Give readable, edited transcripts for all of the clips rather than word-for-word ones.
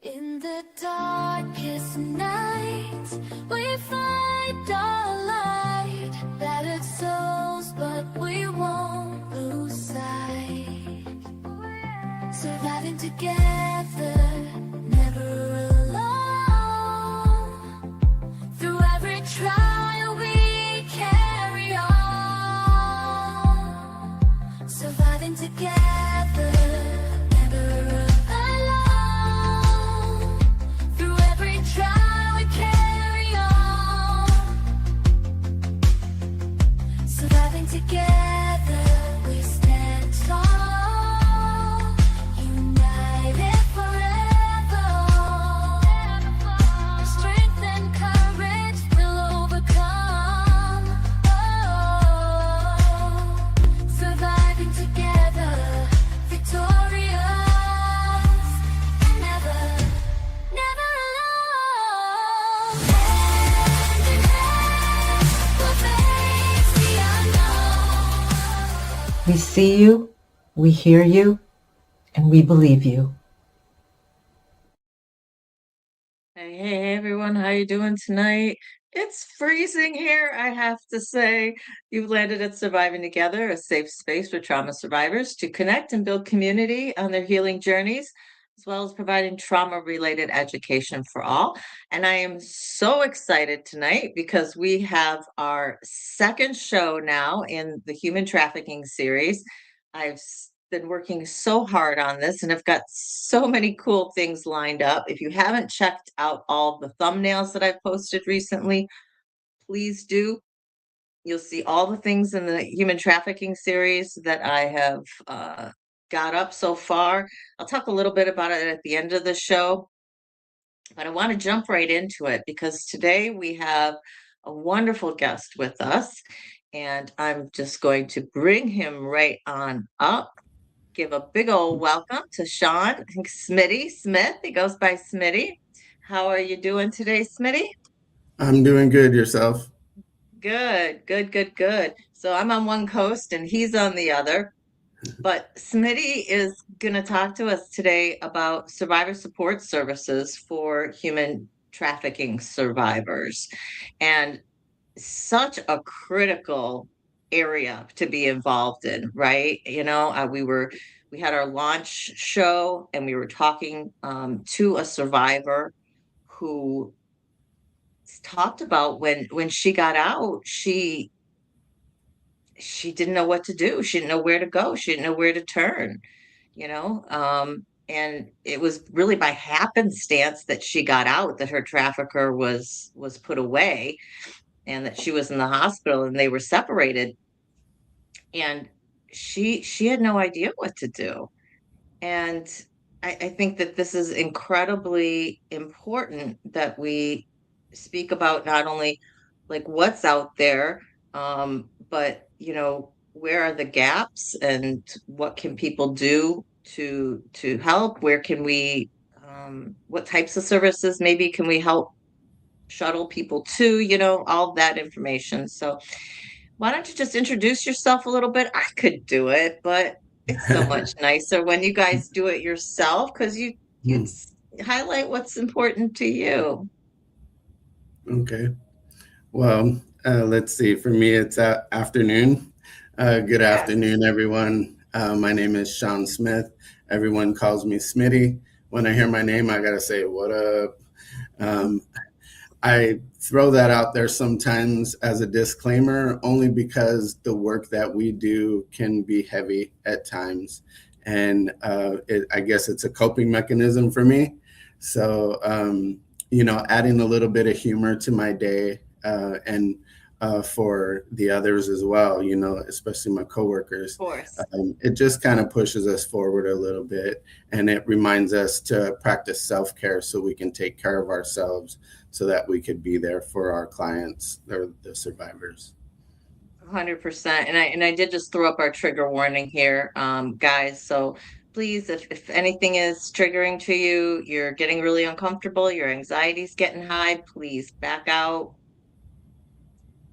In the darkest night, we find our light. Battered souls, but we won't lose sight. Surviving together, never alone. Through every trial, we carry on. Surviving together, never alone. Through every trial, we carry on. Surviving together, we stand tall. United forever. Strength and courage will overcome. Oh, surviving together, victorious, and never alone. Hand in hand, we'll face the unknown. We see you, we hear you, and we believe you. Hey everyone, how you doing tonight? It's freezing here, I have to say. You've landed at Surviving Together, a safe space for trauma survivors to connect and build community on their healing journeys, as well as providing trauma-related education for all. And I am so excited tonight because we have our second show now in the human trafficking series. I've been working so hard on this and have got so many cool things lined up. If you haven't checked out all the thumbnails that I've posted recently, please do. You'll see all the things in the human trafficking series that I have got up so far. I'll talk a little bit about it at the end of the show, but I want to jump right into it because today we have a wonderful guest with us, and I'm just going to bring him right on up. Give a big old welcome to Sean Smitty Smith. He goes by Smitty. How are you doing today, Smitty? I'm doing good. Yourself? Good, good, good, good. So I'm on one coast and he's on the other. But Smitty is going to talk to us today about survivor support services for human trafficking survivors. And such a critical area to be involved in, right? You know, we had our launch show and we were talking to a survivor who talked about when she got out, she didn't know what to do. She didn't know where to go. She didn't know where to turn, you know. And it was really by happenstance that she got out, that her trafficker was put away, and that she was in the hospital and they were separated. And she had no idea what to do. And I think that this is incredibly important that we speak about not only like what's out there, but you know, where are the gaps and what can people do to help? Where can we, what types of services maybe can we help shuttle people to, you know, all that information. So why don't you just introduce yourself a little bit? I could do it, but it's so much nicer when you guys do it yourself because you highlight what's important to you. Okay. Well, let's see. For me, it's afternoon. Good afternoon, everyone. My name is Sean Smith. Everyone calls me Smitty. When I hear my name, I gotta say, what up? I throw that out there sometimes as a disclaimer, only because the work that we do can be heavy at times. And I guess it's a coping mechanism for me. So, you know, adding a little bit of humor to my day and for the others as well, you know, especially my coworkers. Of course. It just kind of pushes us forward a little bit, and it reminds us to practice self-care so we can take care of ourselves so that we could be there for our clients or the survivors. 100%. And I did just throw up our trigger warning here, guys. So please, if anything is triggering to you, you're getting really uncomfortable, your anxiety's getting high, please back out.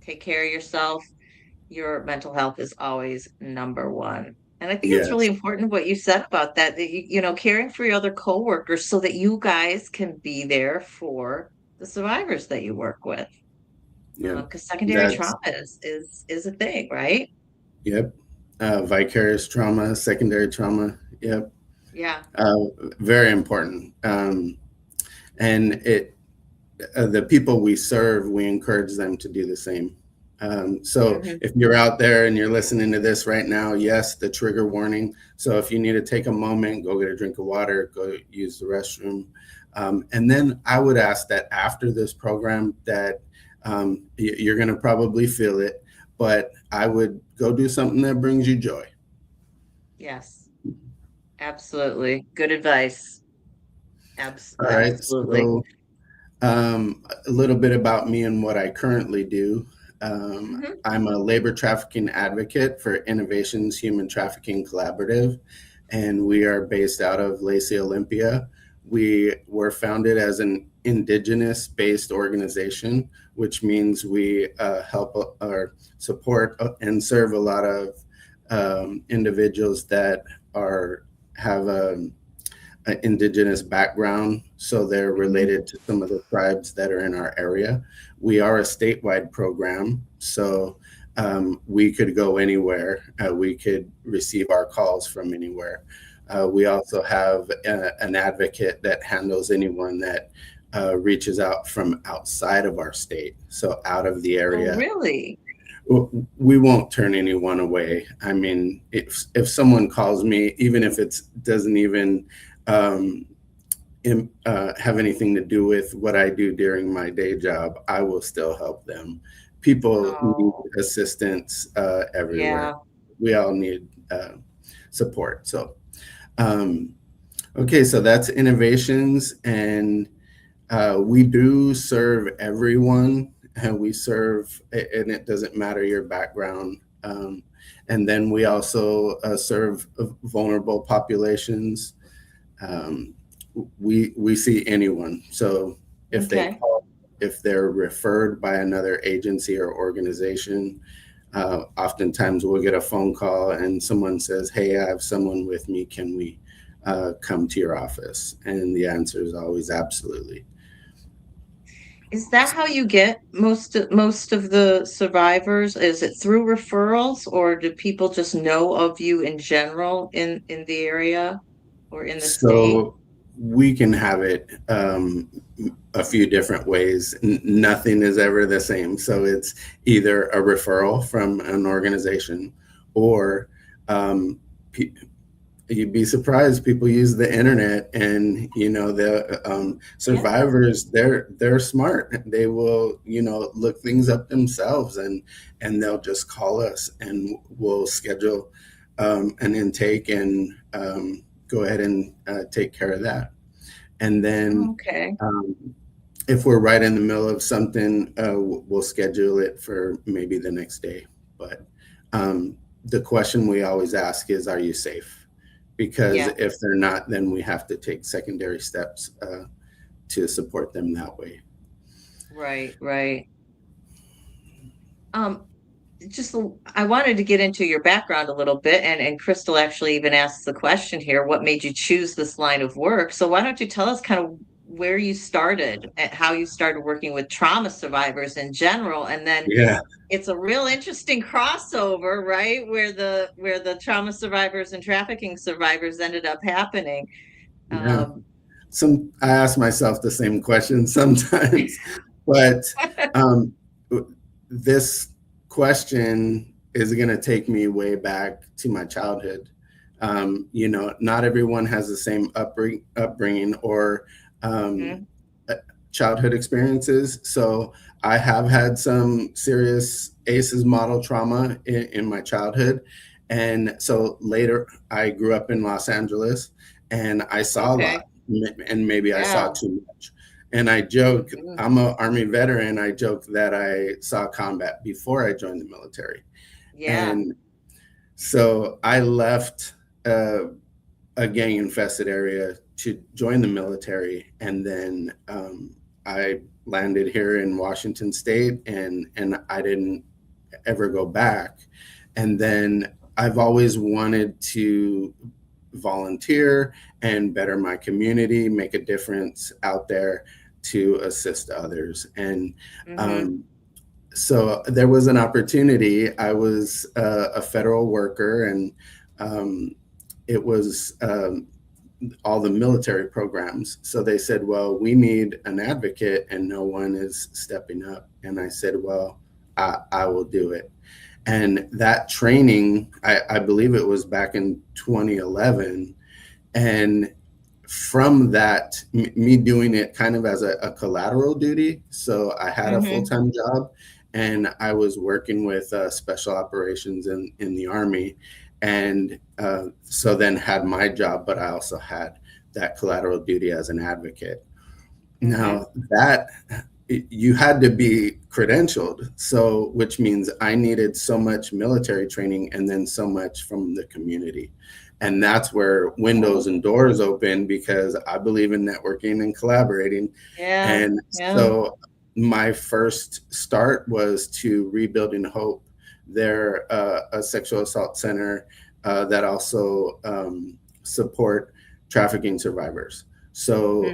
Take care of yourself. Your mental health is always number one. And I think it's really Yes. important what you said about that, that caring for your other coworkers so that you guys can be there for the survivors that you work with. Yep. Because secondary That's trauma is a thing, right? Yep. Vicarious trauma, secondary trauma. Yep. Yeah. Uh, Very important. And the people we serve, we encourage them to do the same. So Hmm. if you're out there and you're listening to this right now, yes, the trigger warning. So if you need to take a moment, go get a drink of water, go use the restroom. And then I would ask that after this program that you're going to probably feel it, but I would go do something that brings you joy. Yes, absolutely. Good advice. All right. Absolutely. So a little bit about me and what I currently do. Hmm. I'm a labor trafficking advocate for Innovations Human Trafficking Collaborative, and we are based out of Lacey, Olympia. We were founded as an Indigenous-based organization, which means we help or support and serve a lot of individuals that have an indigenous background, so they're related to some of the tribes that are in our area. We are a statewide program, so we could go anywhere. We could receive our calls from anywhere. We also have an advocate that handles anyone that reaches out from outside of our state, so out of the Oh, area. really? We won't turn anyone away. I mean, if someone calls me, even if it doesn't even um, have anything to do with what I do during my day job, I will still help them. People need Oh, assistance everywhere. yeah. We all need support. So, um, okay, so that's innovations, and we do serve everyone, and we serve, and it doesn't matter your background. And then we also serve vulnerable populations. Um, we see anyone. So if they Okay. call, if they're referred by another agency or organization, oftentimes we'll get a phone call and someone says, "Hey, I have someone with me. Can we come to your office?" And the answer is always absolutely. Is that how you get most of the survivors? Is it through referrals, or do people just know of you in general in the area or in the state? So we can have it a few different ways. Nothing is ever the same. So it's either a referral from an organization, or um, pe- you'd be surprised, people use the internet, and the Yeah. survivors, they're smart. They will look things up themselves, and they'll just call us and we'll schedule an intake and go ahead and take care of that. And then Okay. um, if we're right in the middle of something, we'll schedule it for maybe the next day. But the question we always ask is, are you safe? Because Yeah. if they're not, then we have to take secondary steps to support them that way. Right, right. Um, I wanted to get into your background a little bit, and Crystal actually even asked the question here, what made you choose this line of work? So why don't you tell us kind of where you started and how you started working with trauma survivors in general, and then Yeah, it's a real interesting crossover, right? Where the trauma survivors and trafficking survivors ended up happening. yeah. Um, I ask myself the same question sometimes, but um, this question is going to take me way back to my childhood. Not everyone has the same upbringing or um, mhm. childhood experiences. So I have had some serious ACEs model trauma in my childhood. And so later, I grew up in Los Angeles and I saw a Okay. lot, and maybe I saw Yeah. too much. And I joke, Mhm. I'm an Army veteran. I joke that I saw combat before I joined the military. Yeah. And so I left a gang infested area to join the military. And then I landed here in Washington State, and I didn't ever go back. And then I've always wanted to volunteer and better my community, make a difference out there to assist others. And so there was an opportunity. I was a federal worker, and it was all the military programs. So they said, well, we need an advocate, and no one is stepping up. And I said, well, I will do it. And that training, I believe it was back in 2011. And from that, me doing it kind of as a collateral duty. So I had a full-time job, and I was working with special operations in the Army. And so then had my job, but I also had that collateral duty as an advocate. Now that you had to be credentialed, so which means I needed so much military training and then so much from the community. And that's where windows and doors open, because I believe in networking and collaborating. And so my first start was to Rebuilding Hope. They're a sexual assault center that also support trafficking survivors. So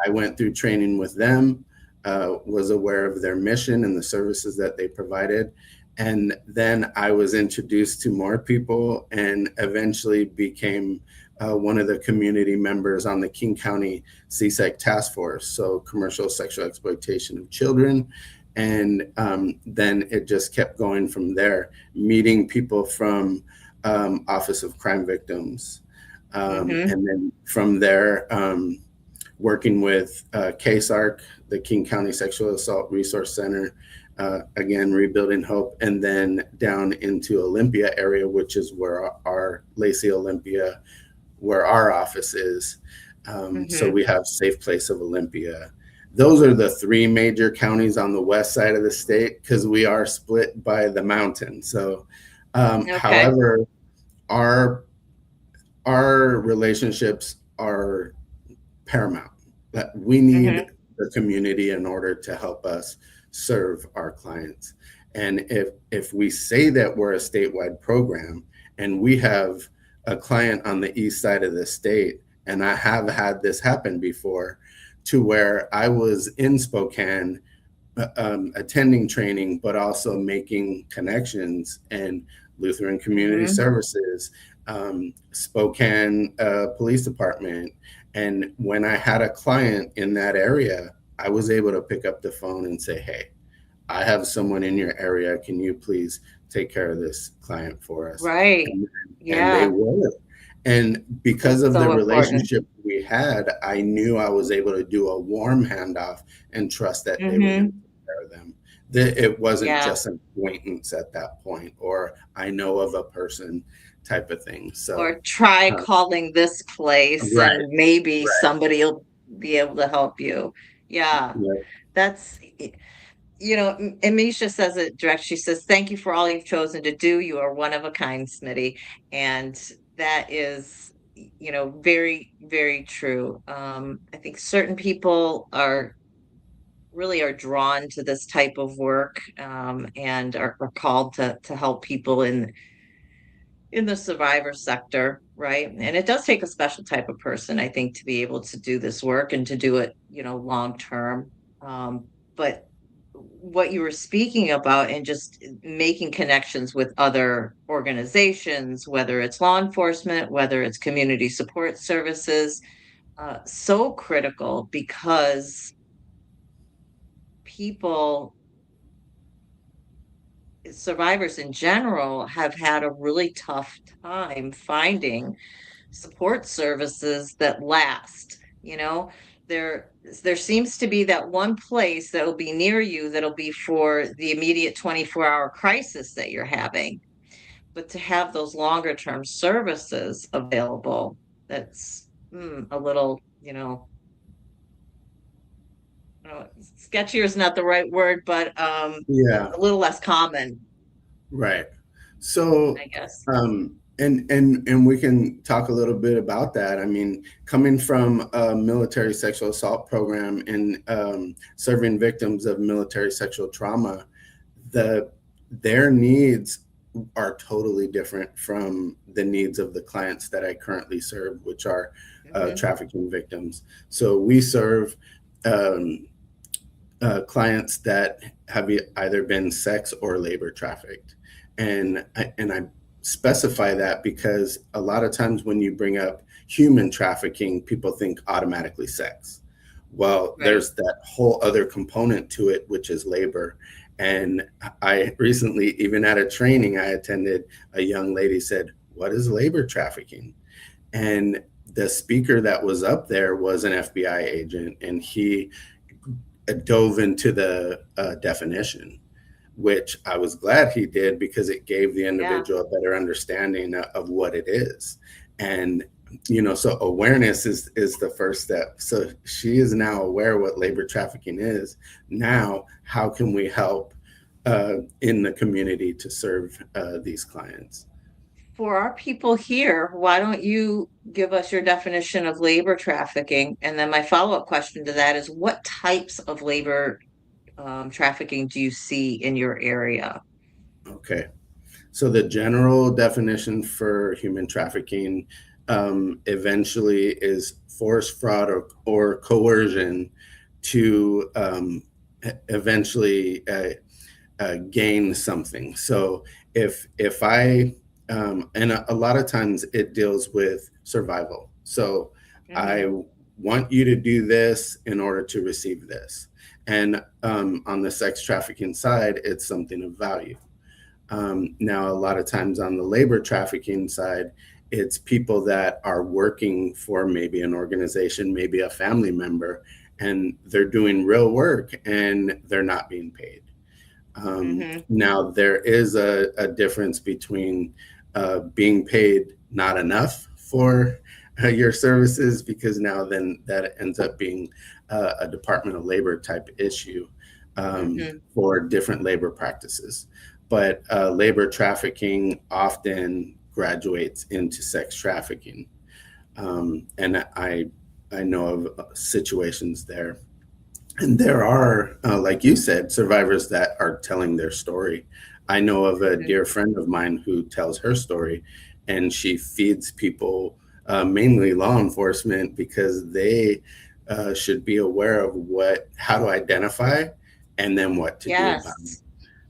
I went through training with them, was aware of their mission and the services that they provided. And then I was introduced to more people, and eventually became one of the community members on the King County SAIC task force, so commercial sexual exploitation of children. And then it just kept going from there, meeting people from Office of Crime Victims. And then from there, working with KSARC, the King County Sexual Assault Resource Center, again, Rebuilding Hope, and then down into Olympia area, which is where our Lacey, Olympia, where our office is. So we have Safe Place of Olympia. Those are the three major counties on the west side of the state, because we are split by the mountain. So, however, our relationships are paramount. That we need the community in order to help us serve our clients. And if we say that we're a statewide program, and we have a client on the east side of the state, and I have had this happen before, to where I was in Spokane attending training, but also making connections, and Lutheran Community Services, Spokane Police Department. And when I had a client in that area, I was able to pick up the phone and say, hey, I have someone in your area. Can you please take care of this client for us? Right. And they would. And because of the relationship we had, I knew I was able to do a warm handoff and trust that they were going to take care of them. That it wasn't just an acquaintance at that point, or I know of a person type of thing. So, or try calling this place, and maybe somebody will be able to help you. That's, you know, Amisha says it direct. She says, thank you for all you've chosen to do. You are one of a kind, Smitty. And that is, you know, very, very true. I think certain people are drawn to this type of work, and are called to help people in the survivor sector, right? And it does take a special type of person, I think, to be able to do this work and to do it, you know, long term. But what you were speaking about, and just making connections with other organizations, whether it's law enforcement, whether it's community support services, so critical, because survivors in general have had a really tough time finding support services that last. You know, there seems to be that one place that will be near you that'll be for the immediate 24-hour crisis that you're having, but to have those longer term services available, that's a little, you know, sketchier is not the right word, but a little less common. Right. So I guess. And we can talk a little bit about that. I mean, coming from a military sexual assault program and serving victims of military sexual trauma, their needs are totally different from the needs of the clients that I currently serve, which are trafficking victims. So we serve clients that have either been sex or labor trafficked. And I specify that because a lot of times when you bring up human trafficking, people think automatically sex. Well, Right. there's that whole other component to it, which is labor. And I recently, even at a training I attended, a young lady said, "What is labor trafficking?" And the speaker that was up there was an FBI agent, and he dove into the definition, which I was glad he did because it gave the individual a better understanding of what it is. And so awareness is the first step. So she is now aware what labor trafficking is. Now, how can we help in the community to serve these clients? For our people here, why don't you give us your definition of labor trafficking? And then my follow-up question to that is, what types of labor trafficking do you see in your area? Okay. So the general definition for human trafficking eventually is force, fraud, or coercion to eventually gain something. So if I and a lot of times it deals with survival. So I want you to do this in order to receive this. And on the sex trafficking side, it's something of value. Now, a lot of times on the labor trafficking side, it's people that are working for maybe an organization, maybe a family member, and they're doing real work and they're not being paid. Now, there is a difference between being paid not enough for your services, because now then that ends up being a Department of Labor type issue for different labor practices. But labor trafficking often graduates into sex trafficking. And I know of situations there. And there are, like you said, survivors that are telling their story. I know of a dear friend of mine who tells her story, and she feeds people, mainly law enforcement, because they should be aware of how to identify and then what to do about it.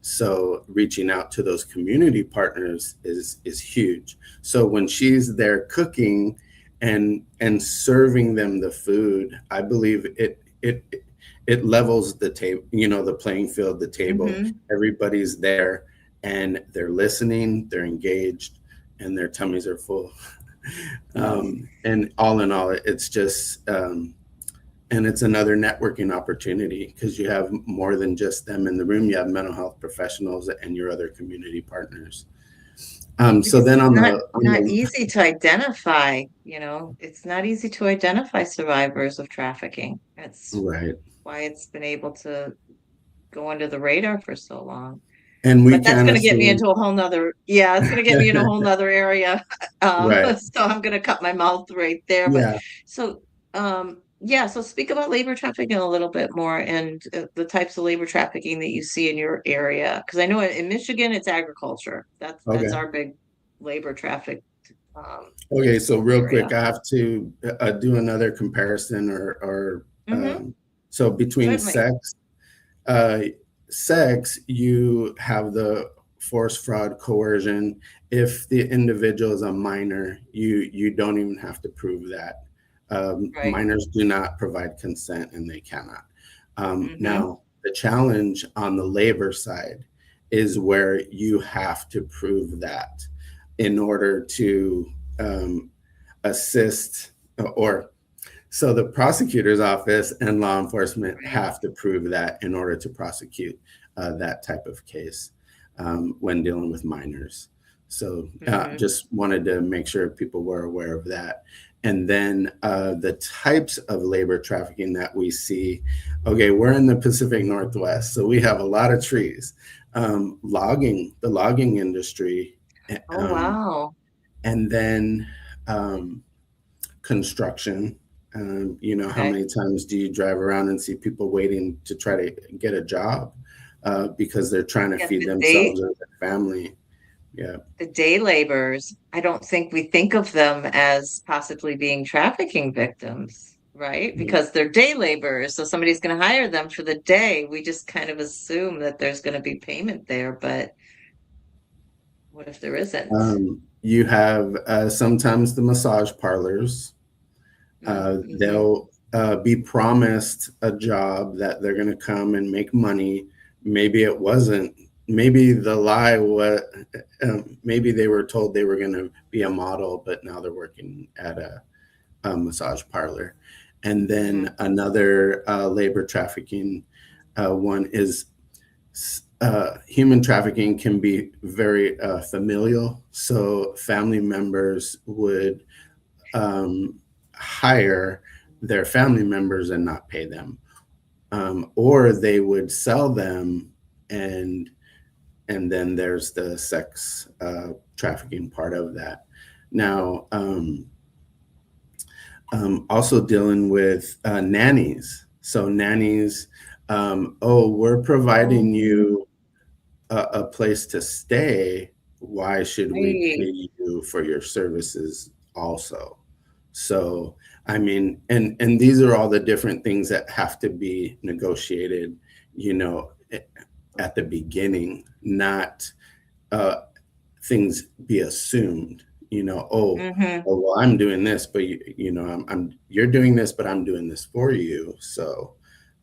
So reaching out to those community partners is huge. So when she's there cooking and serving them the food, I believe it levels the table, the playing field, the table. Everybody's there and they're listening, they're engaged, and their tummies are full. And all in all, it's just, and it's another networking opportunity because you have more than just them in the room. You have mental health professionals and your other community partners. So then not easy to identify, it's not easy to identify survivors of trafficking. That's right. Why it's been able to go under the radar for so long. And but that's going to get me into a whole nother, it's going to get me in a whole nother area. Right. So I'm going to cut my mouth right there. But so speak about labor trafficking a little bit more and the types of labor trafficking that you see in your area. Because I know in Michigan, it's agriculture. That's our big labor traffic. Okay, so real quick, I have to do another comparison so between sex, you have the force, fraud, coercion. If the individual is a minor, you don't even have to prove that. Minors do not provide consent, and they cannot. Now, the challenge on the labor side is where you have to prove that in order to assist so the prosecutor's office and law enforcement have to prove that in order to prosecute that type of case when dealing with minors. So just wanted to make sure people were aware of that. And then the types of labor trafficking that we see. Okay, we're in the Pacific Northwest, so we have a lot of trees. The logging industry. Oh, wow. And then construction. How many times do you drive around and see people waiting to try to get a job because they're trying to feed themselves or their family? Yeah. The day laborers, I don't think we think of them as possibly being trafficking victims, right? Because they're day laborers, so somebody's going to hire them for the day. We just kind of assume that there's going to be payment there, but what if there isn't? You have sometimes the massage parlors. Mm-hmm. They'll be promised a job that they're going to come and make money. Maybe it wasn't. Maybe the lie was. Maybe they were told they were going to be a model, but now they're working at a massage parlor. And then another labor trafficking one is human trafficking can be very familial. So family members would hire their family members and not pay them, or they would sell them, and then there's the sex trafficking part of that. Now, also dealing with nannies. So nannies, we're providing you a place to stay. Why should we Right. pay you for your services also? So, I mean, and these are all the different things that have to be negotiated, at the beginning, not things be assumed, Mm-hmm. oh, well, I'm doing this, but you're doing this, but I'm doing this for you. So,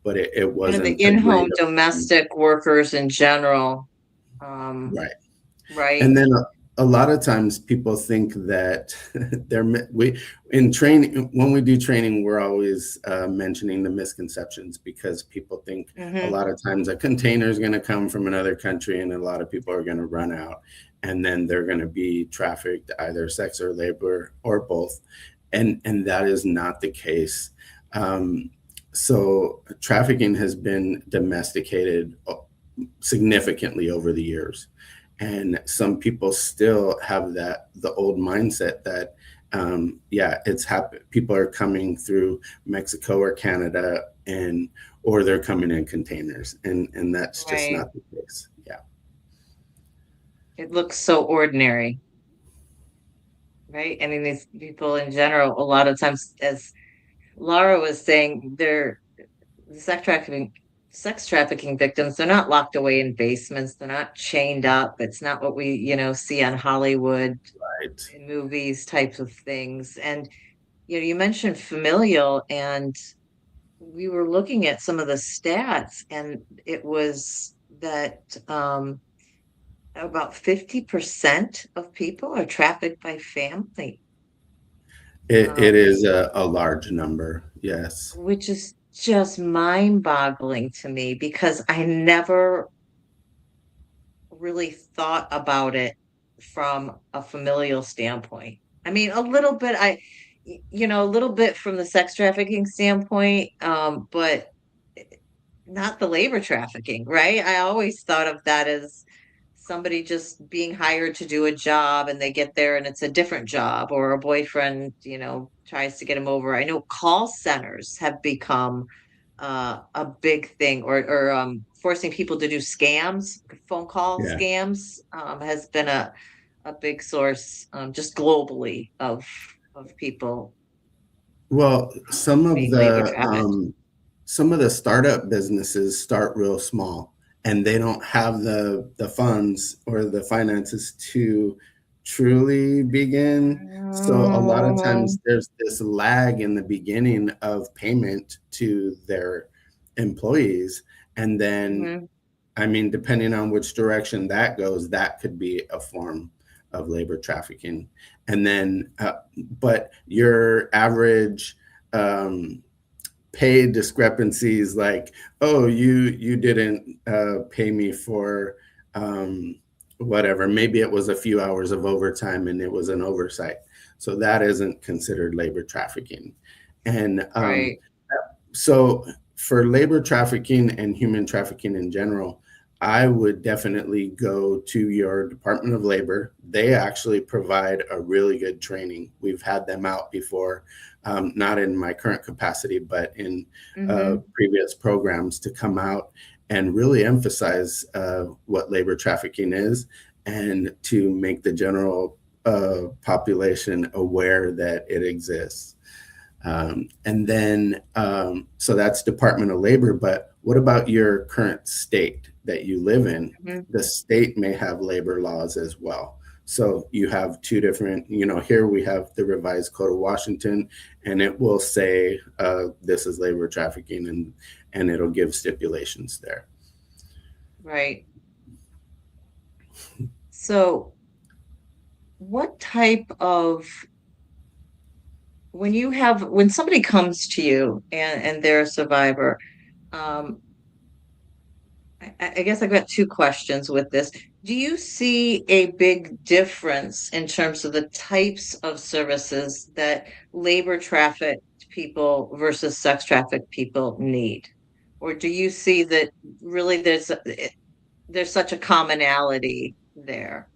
but it Kind of the wasn't agreed in-home upon. domestic workers in general. Um, Right. right. And then a lot of times people think that we in training, when we do training, we're always mentioning the misconceptions, because people think a Mm-hmm. lot of times a container is going to come from another country and a lot of people are going to run out, and then they're going to be trafficked, either sex or labor or both. And that is not the case. So trafficking has been domesticated significantly over the years. And some people still have the old mindset that, it's happened. People are coming through Mexico or Canada, or they're coming in containers, and that's just Right. not the case. Yeah. It looks so ordinary, right? I mean, these people in general, a lot of times, as Laura was saying, they're the sex trafficking victims, they're not locked away in basements, they're not chained up. It's not what we, see on Hollywood Right. in movies types of things. And you mentioned familial, and we were looking at some of the stats, and it was that about 50% of people are trafficked by family, It um, is a large number. Yes. which is just mind-boggling to me because I never really thought about it from a familial standpoint. I mean, a little bit, a little bit from the sex trafficking standpoint, but not the labor trafficking, right? I always thought of that as somebody just being hired to do a job and they get there and it's a different job, or a boyfriend, tries to get him over. I know call centers have become a big thing, or forcing people to do scams, phone call Yeah. scams, has been a big source, just globally of people Well, being labor trafficked. some of the startup businesses start real small, and they don't have the funds or the finances to truly begin. So a lot of times there's this lag in the beginning of payment to their employees. And then, Mhm. I mean, depending on which direction that goes, that could be a form of labor trafficking. And then, but your average um, pay discrepancies, like, oh, you didn't pay me for whatever. Maybe it was a few hours of overtime and it was an oversight. So that isn't considered labor trafficking. And Right. so for labor trafficking and human trafficking in general, I would definitely go to your Department of Labor. They actually provide a really good training. We've had them out before, not in my current capacity, but in Hmm. previous programs, to come out and really emphasize what labor trafficking is and to make the general population aware that it exists. And then, so that's Department of Labor, but what about your current state that you live in? Mhm. The state may have labor laws as well. So you have two different, here we have the revised Code of Washington, and it will say this is labor trafficking, and it'll give stipulations there. Right. So what type of, when somebody comes to you and they're a survivor, um, I guess I've got two questions with this. Do you see a big difference in terms of the types of services that labor trafficked people versus sex trafficked people need? Or do you see that really there's such a commonality there?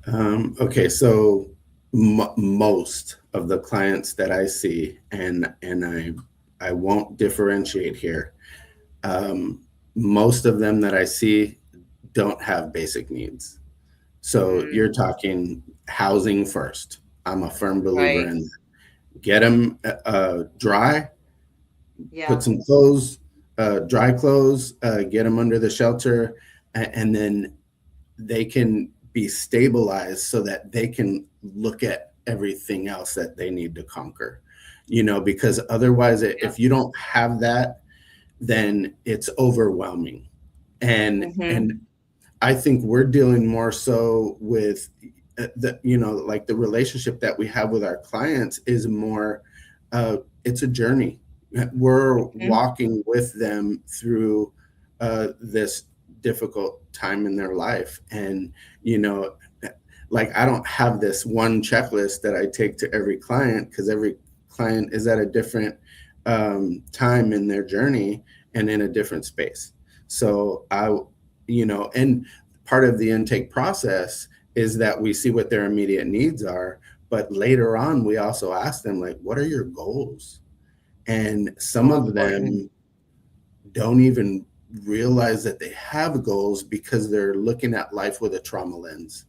Okay, so most of the clients that I see, and I won't differentiate here. Most of them that I see don't have basic needs. So you're talking housing first. I'm a firm believer Right. in that. Get them dry, Yeah. put some clothes, dry clothes, get them under the shelter, and then they can be stabilized so that they can look at everything else that they need to conquer. Because otherwise, if you don't have that, then it's overwhelming. And Mhm. and I think we're dealing more so with like the relationship that we have with our clients is more, it's a journey. We're Mhm. walking with them through this difficult time in their life. And, like I don't have this one checklist that I take to every client, because every client is at a different time in their journey and in a different space. So and part of the intake process is that we see what their immediate needs are, but later on we also ask them, like, what are your goals? And some So of important. them don't even realize that they have goals because they're looking at life with a trauma lens,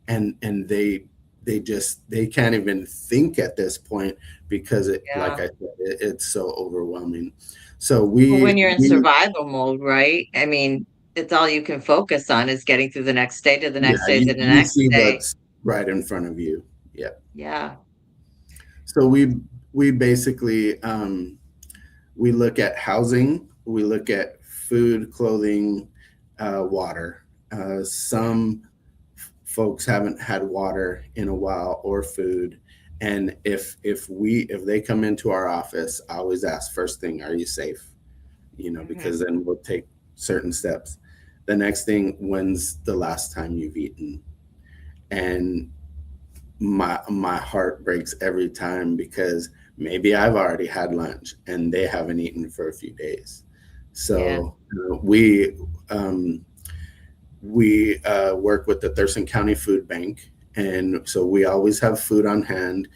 and they can't even think at this point because like Yeah. I said, it's so overwhelming. So Well, when you're in we survival mode, right? I mean, it's all you can focus on is getting through the next day to the yeah, next day to the you next see day. what's right in front of you. Yeah. Yeah. So we basically we look at housing, we look at food, clothing, water. Some folks haven't had water in a while or food, and if they come into our office, I always ask first thing, are you safe? Mhm. Because then we'll take certain steps. The next thing, when's the last time you've eaten? And my heart breaks every time, because maybe I've already had lunch and they haven't eaten for a few days. Yeah. So we work with the Thurston County Food Bank, and so we always have food on hand.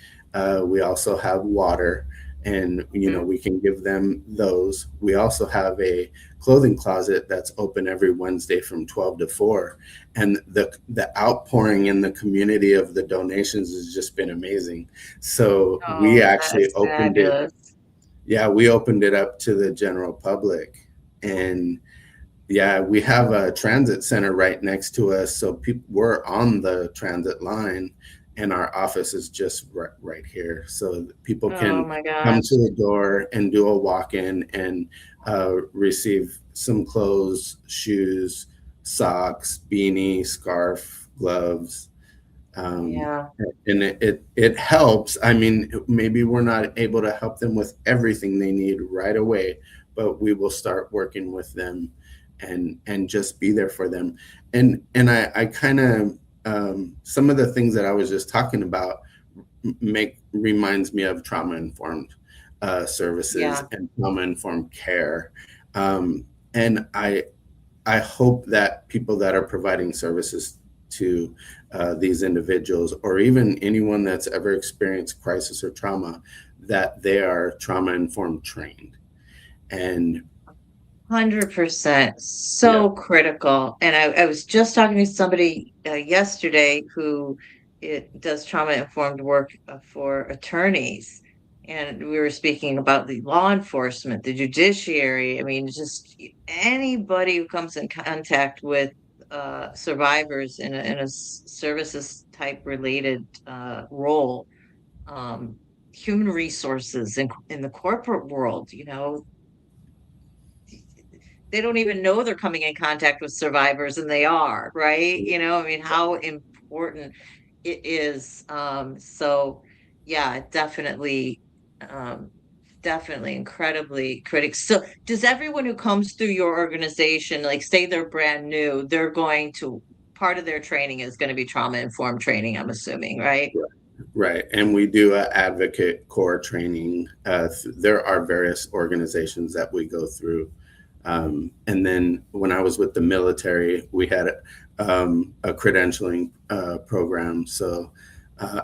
We also have water, and Mhm. we can give them those. We also have a clothing closet that's open every Wednesday from 12 to 4, and the outpouring in the community of the donations has just been amazing. So we Oh, that actually is opened it. fabulous. Yeah, we opened it up to the general public, and yeah, we have a transit center right next to us, so we're on the transit line, and our office is just right here, so people Oh can my come gosh. to the door and do a walk-in and receive some clothes, shoes, socks, beanie, scarf, gloves. Um, Yeah. and it helps. I mean, maybe we're not able to help them with everything they need right away, but we will start working with them and just be there for them. And I kind of some of the things that I was just talking about reminds me of trauma informed services Yeah. and trauma informed care. And I hope that people that are providing services to these individuals, or even anyone that's ever experienced crisis or trauma, that they are trauma informed trained. And 100%. So critical. And I was just talking to somebody yesterday who does trauma-informed work for attorneys. And we were speaking about the law enforcement, the judiciary. I mean, just anybody who comes in contact with survivors in a services type related role, um, human resources in the corporate world, they don't even know they're coming in contact with survivors and they are, right? I mean, how important it is. So yeah, um, definitely incredibly critical. So does everyone who comes through your organization, like say they're brand new, they're going to, part of their training is going to be trauma informed training, I'm assuming, right? Right. And we do a advocate core training. There are various organizations that we go through. And then when I was with the military, we had a credentialing program. So,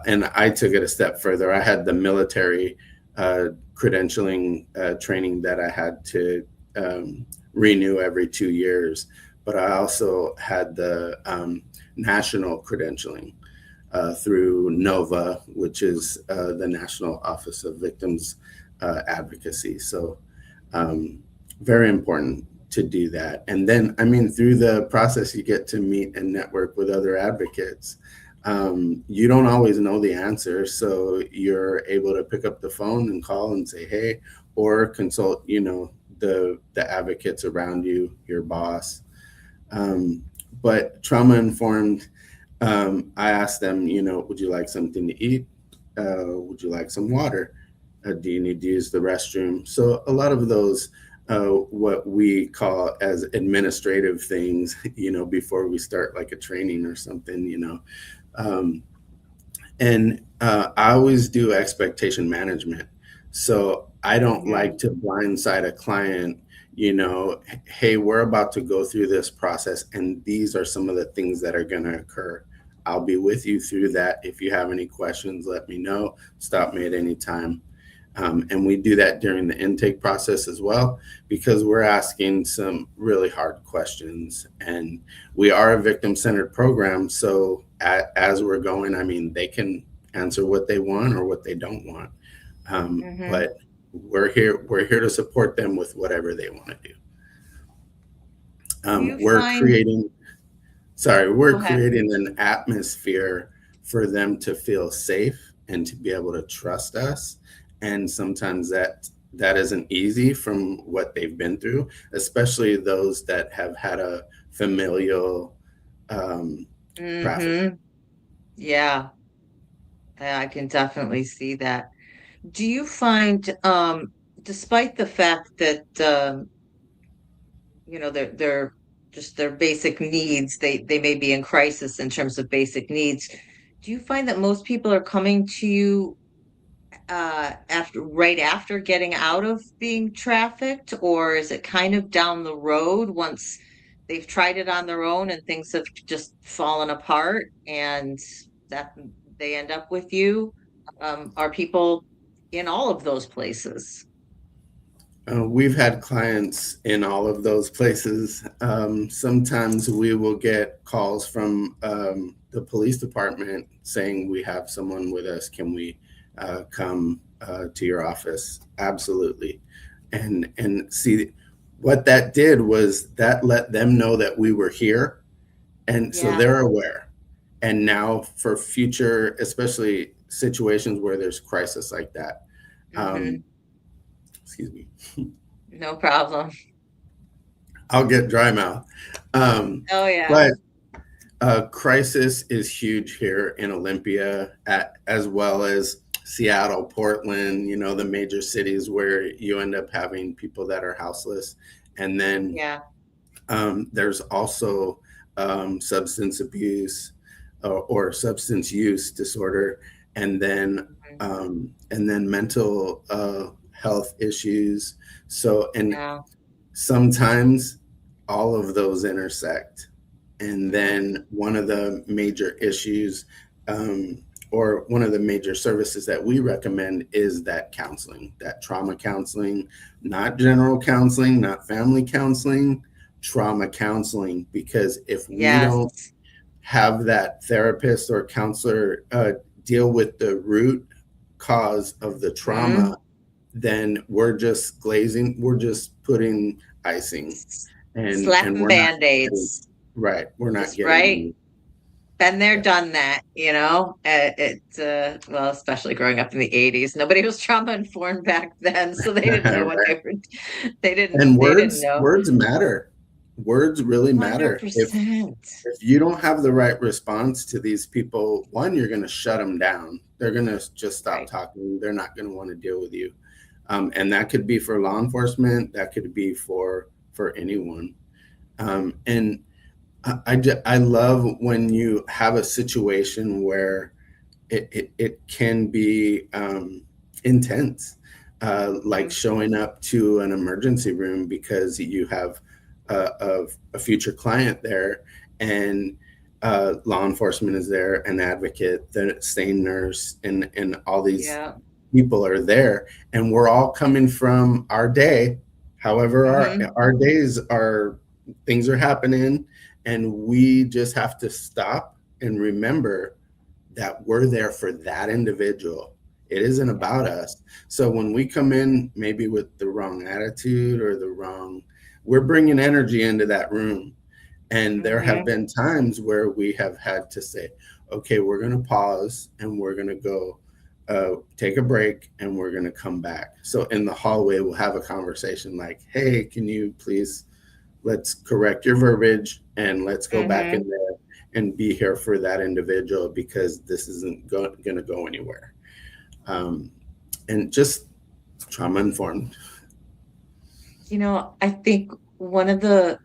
and I took it a step further. I had the military credentialing training that I had to renew every 2 years. But I also had the national credentialing through NOVA, which is the National Office of Victims Advocacy. So very important to do that. And then, I mean, through the process, you get to meet and network with other advocates. You don't always know the answer, so you're able to pick up the phone and call and say, hey, or consult, the advocates around you, your boss. But trauma-informed, I asked them, would you like something to eat? Would you like some water? Do you need to use the restroom? So a lot of those, what we call as administrative things, before we start like a training or something, and I always do expectation management. So I don't like to blindside a client, hey, we're about to go through this process and these are some of the things that are going to occur. I'll be with you through that. If you have any questions, let me know. Stop me at any time. And we do that during the intake process as well, because we're asking some really hard questions. And we are a victim-centered program. So as we're going, I mean, they can answer what they want or what they don't want. But we're here to support them with whatever they want to do. We're creating an atmosphere for them to feel safe and to be able to trust us. And sometimes that isn't easy from what they've been through, especially those that have had a familial trafficking. Yeah, I can definitely see that. Do you find, despite the fact that they're just their basic needs, they may be in crisis in terms of basic needs, do you find that most people are coming to you right after getting out of being trafficked, or is it kind of down the road once they've tried it on their own and things have just fallen apart and that they end up with you? Are people in all of those places? We've had clients in all of those places. Sometimes we will get calls from the police department saying we have someone with us. Can we come to your office? Absolutely. And see, what that did was that let them know that we were here. And so they're aware. And now for future, especially situations where there's crisis like that, excuse me. No problem. I'll get dry mouth. Oh yeah. But crisis is huge here in Olympia, as well as Seattle, Portland, the major cities where you end up having people that are houseless. And then there's also substance abuse or substance use disorder, and then mental health issues. So, and sometimes all of those intersect. And then one of the major issues or one of the major services that we recommend is that counseling, that trauma counseling, not general counseling, not family counseling, trauma counseling. Because if we Yes. don't have that therapist or counselor deal with the root cause of the trauma, then we're just glazing, we're just putting icing, and Slapping we're not getting, Band-Aids. right. We're not Just getting right. any. Been there, Yeah. done that, well, especially growing up in the 80s. Nobody was trauma informed back then, so they didn't know what Right. they were, they And didn't know. words matter. Words really matter. If 100%. you don't have the right response to these people, one, you're going to shut them down. They're going to just stop Right. talking. They're not going to want to deal with you. And that could be for law enforcement. That could be for anyone. And I love when you have a situation where it can be intense, like showing up to an emergency room because you have a future client there, and law enforcement is there, an advocate, the same nurse, and all these Yeah. people are there, and we're all coming from our day. However, our days are, things are happening, and we just have to stop and remember that we're there for that individual. It isn't about us. So when we come in maybe with the wrong attitude or we're bringing energy into that room. And there have been times where we have had to say, okay, we're going to pause and we're going to go take a break, and we're going to come back. So in the hallway, we'll have a conversation like, hey, can you please, let's correct your verbiage and let's go back in there and be here for that individual, because this isn't going to go anywhere. And just trauma informed. I think one of the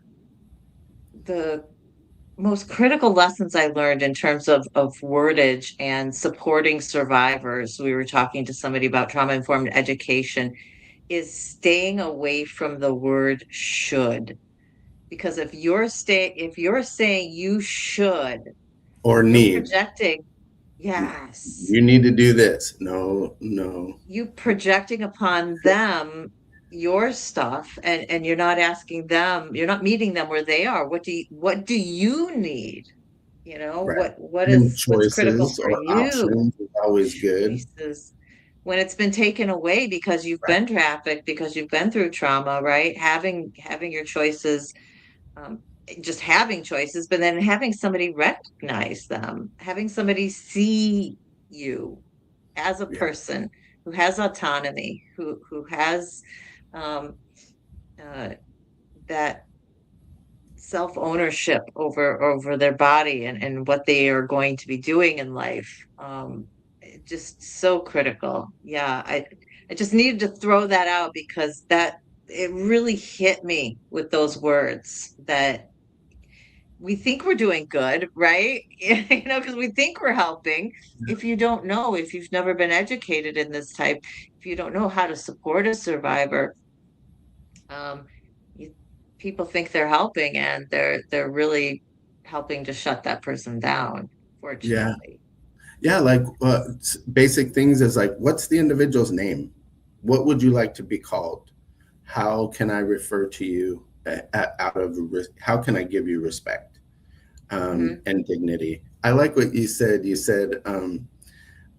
most critical lessons I learned in terms of wordage and supporting survivors, we were talking to somebody about trauma-informed education, is staying away from the word should. Because if you're saying you should, Or you're need. projecting, yes, You need to do this. No. you projecting upon them your stuff, and you're not asking them, you're not meeting them where they are. What do you need? Right. What's critical Choices for or you? options is always good. Choices. When it's been taken away because you've Right. been trafficked, because you've been through trauma, right? Having your choices, um, just having choices, but then having somebody recognize them, having somebody see you as a Yeah. person who has autonomy, who has um, uh, that self-ownership over their body and what they are going to be doing in life. Just so critical. Yeah, I just needed to throw that out because that it really hit me with those words that we think we're doing good, right? Because we think we're helping. If you don't know, if you've never been educated in this type, if you don't know how to support a survivor, um, you, people think they're helping, and they're really helping to shut that person down, Yeah. fortunately. Yeah. Like basic things is like, what's the individual's name? What would you like to be called? How can I refer to you how can I give you respect and dignity? I like what you said. You said,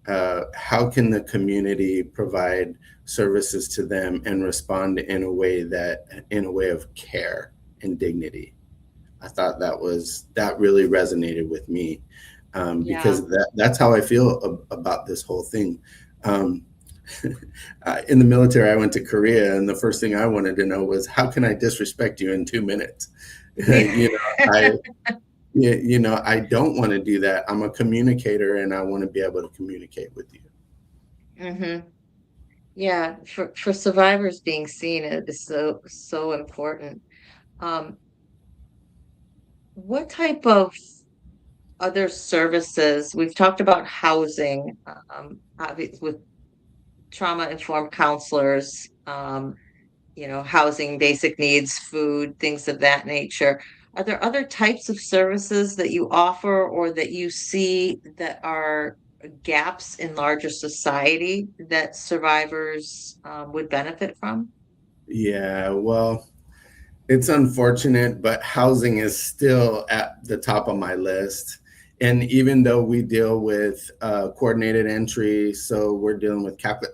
how can the community provide services to them and respond in a way of care and dignity? I thought that really resonated with me, Yeah. because that's how I feel about this whole thing. In the military, I went to Korea, and the first thing I wanted to know was, how can I disrespect you in 2 minutes? I don't want to do that. I'm a communicator, and I want to be able to communicate with you. Yeah, for survivors, being seen is so important. Um, what type of other services? We've talked about housing, with trauma-informed counselors, housing, basic needs, food, things of that nature. Are there other types of services that you offer or that you see that are gaps in larger society that survivors would benefit from? Yeah, well, it's unfortunate, but housing is still at the top of my list. And even though we deal with coordinated entry, so we're dealing with Catholic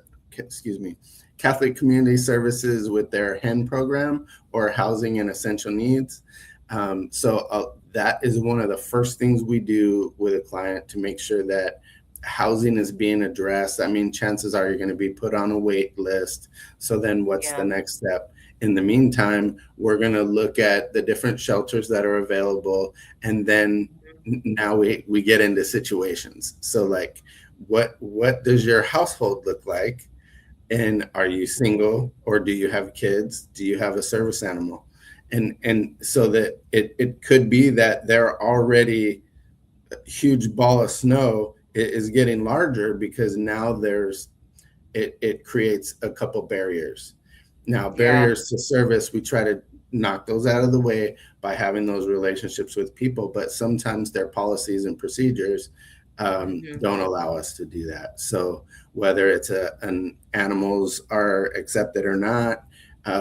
Community Services with their HEN program, or housing and essential needs. That is one of the first things we do with a client to make sure that housing is being addressed. I mean, chances are you're going to be put on a wait list. So then what's the next step? In the meantime, we're going to look at the different shelters that are available. And then now we get into situations. So like, what does your household look like? And are you single, or do you have kids? Do you have a service animal? And so that it could be that they're already a huge ball of snow is getting larger, because now it creates a couple barriers. Now, barriers to service, we try to knock those out of the way by having those relationships with people, but sometimes their policies and procedures don't allow us to do that. So whether it's an animals are accepted or not,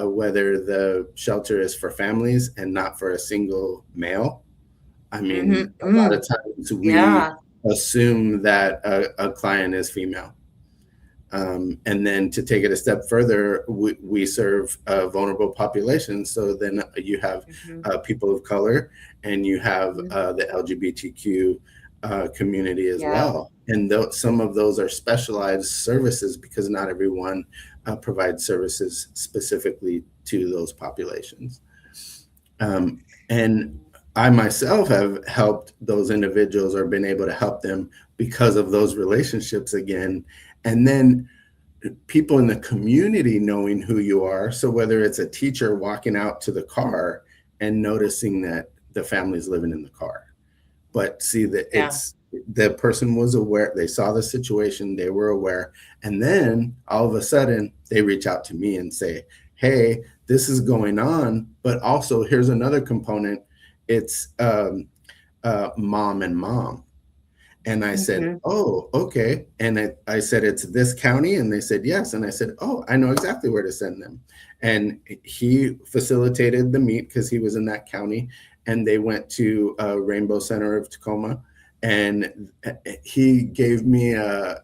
whether the shelter is for families and not for a single male. I mean, a lot of times we assume that a client is female. And then to take it a step further, we serve vulnerable populations. So then you have people of color, and you have the LGBTQ community as well. And some of those are specialized services, because not everyone provides services specifically to those populations. And I myself have helped those individuals, or been able to help them because of those relationships again. And then people in the community knowing who you are. So whether it's a teacher walking out to the car and noticing that the family's living in the car, but see that it's the person was aware, they saw the situation, they were aware. And then all of a sudden they reach out to me and say, hey, this is going on, but also here's another component. It's mom and mom. And I said, oh, okay. And I said, it's this county? And they said, yes. And I said, oh, I know exactly where to send them. And he facilitated the meet because he was in that county. And they went to Rainbow Center of Tacoma. And he gave me a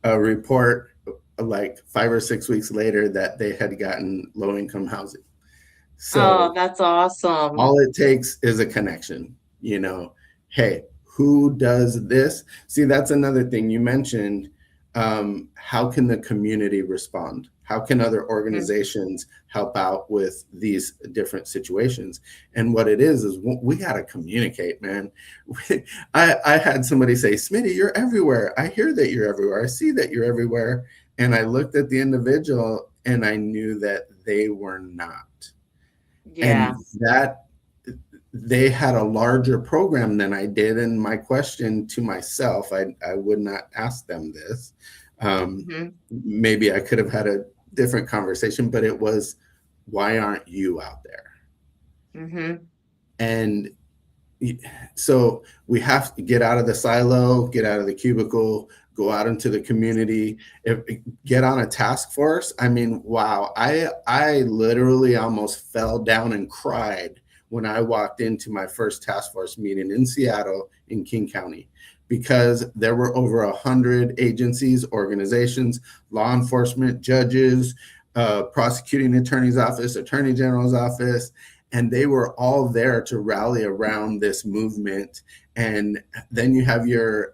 report like 5 or 6 weeks later that they had gotten low-income housing. So that's awesome. All it takes is a connection, hey, who does this? See, that's another thing you mentioned. How can the community respond? How can other organizations help out with these different situations? And what it is we got to communicate, man. I had somebody say, Smitty, you're everywhere. I hear that you're everywhere. I see that you're everywhere. And I looked at the individual and I knew that they were not. And that they had a larger program than I did. And my question to myself, I would not ask them this. Maybe I could have had a different conversation, but it was, why aren't you out there? And so we have to get out of the silo, get out of the cubicle, go out into the community, get on a task force. I mean, wow, I literally almost fell down and cried when I walked into my first task force meeting in Seattle in King County, because there were over 100 agencies, organizations, law enforcement, judges, prosecuting attorney's office, attorney general's office, and they were all there to rally around this movement. And then you have your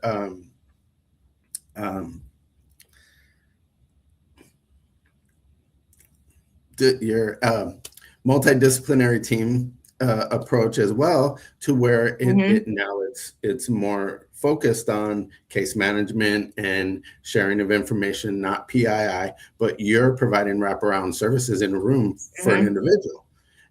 multidisciplinary team approach as well, to where now it's more focused on case management and sharing of information, not PII, but you're providing wraparound services in a room for an individual.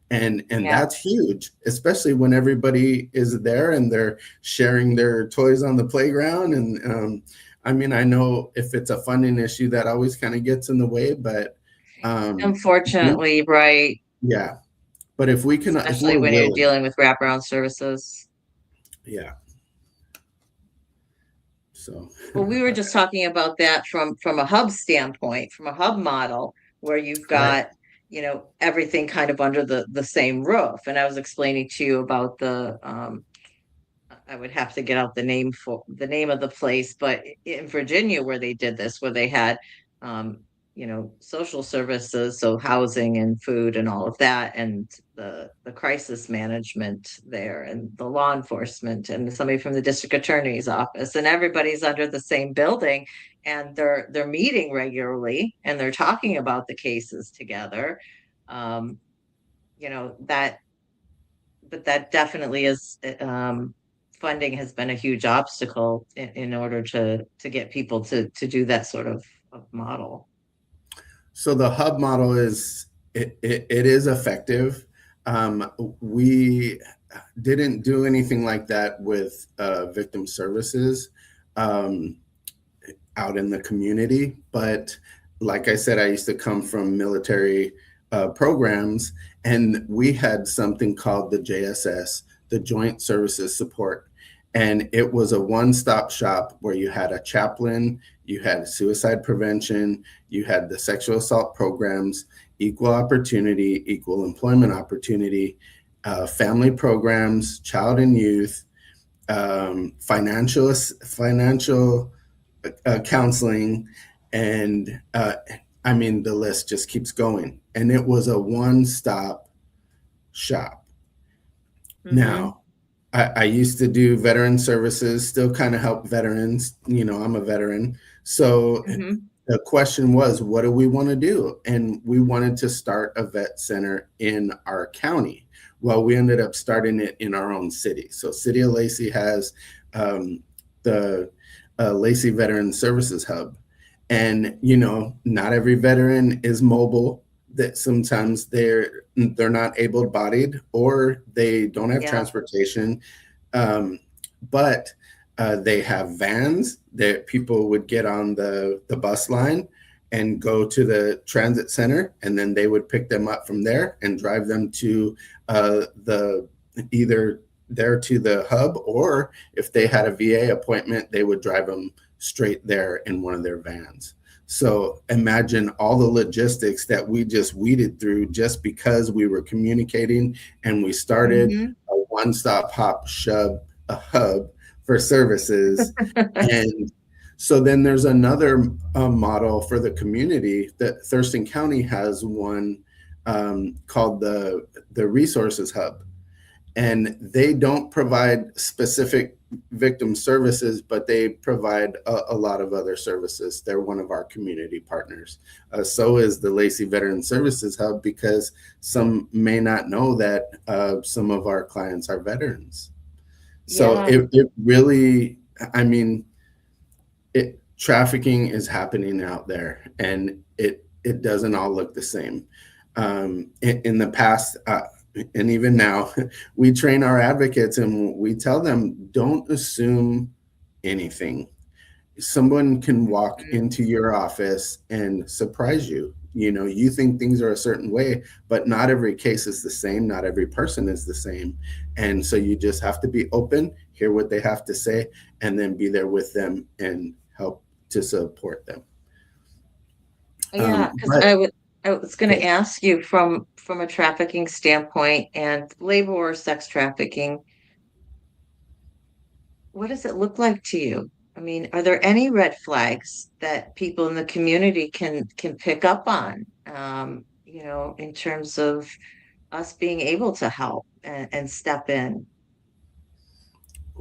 And that's huge, especially when everybody is there and they're sharing their toys on the playground. And I mean, I know if it's a funding issue, that always kind of gets in the way, but unfortunately, right. Yeah. But if we can, especially when you're dealing with wraparound services. Yeah. So Well, we were just talking about that from a hub standpoint, from a hub model, where you've right. got, everything kind of under the same roof. And I was explaining to you about I would have to get out the name of the place, but in Virginia where they did this, where they had social services, so housing and food and all of that, and the crisis management there, and the law enforcement, and somebody from the district attorney's office, and everybody's under the same building, and they're meeting regularly, and they're talking about the cases together. Um, that but that definitely is funding has been a huge obstacle in order to get people to do that sort of model. So the hub model it is effective. We didn't do anything like that with victim services out in the community, but like I said, I used to come from military programs, and we had something called the JSS, the Joint Services Support. And it was a one-stop shop where you had a chaplain, you had suicide prevention, you had the sexual assault programs, equal opportunity, equal employment opportunity, family programs, child and youth, financial counseling, and I mean, the list just keeps going. And it was a one-stop shop. Mhm. Now, I used to do veteran services, still kind of help veterans. I'm a veteran. So Mhm. the question was, what do we want to do? And we wanted to start a vet center in our county. Well, we ended up starting it in our own city. So City of Lacey has the Lacey Veteran Services Hub. And, not every veteran is mobile, that sometimes they're not able-bodied or they don't have Yeah. transportation. But they have vans that people would get on the bus line and go to the transit center, and then they would pick them up from there and drive them to either there to the hub, or if they had a VA appointment, they would drive them straight there in one of their vans. So imagine all the logistics that we just weeded through just because we were communicating, and we started Mhm. a one-stop a hub for services. And so then there's another model for the community that Thurston County has one called the Resources Hub. And they don't provide specific victim services, but they provide a lot of other services. They're one of our community partners. So is the Lacey Veteran Services Hub, because some may not know that some of our clients are veterans. So Yeah. it really, I mean, trafficking is happening out there, and it doesn't all look the same. In the past, and even now, we train our advocates and we tell them, don't assume anything. Someone can walk into your office and surprise you. You think things are a certain way, but not every case is the same. Not every person is the same. And so you just have to be open, hear what they have to say, and then be there with them and help to support them. Yeah, because But I was going to ask you from a trafficking standpoint and labor or sex trafficking, what does it look like to you? I mean, are there any red flags that people in the community can pick up on, in terms of us being able to help and step in?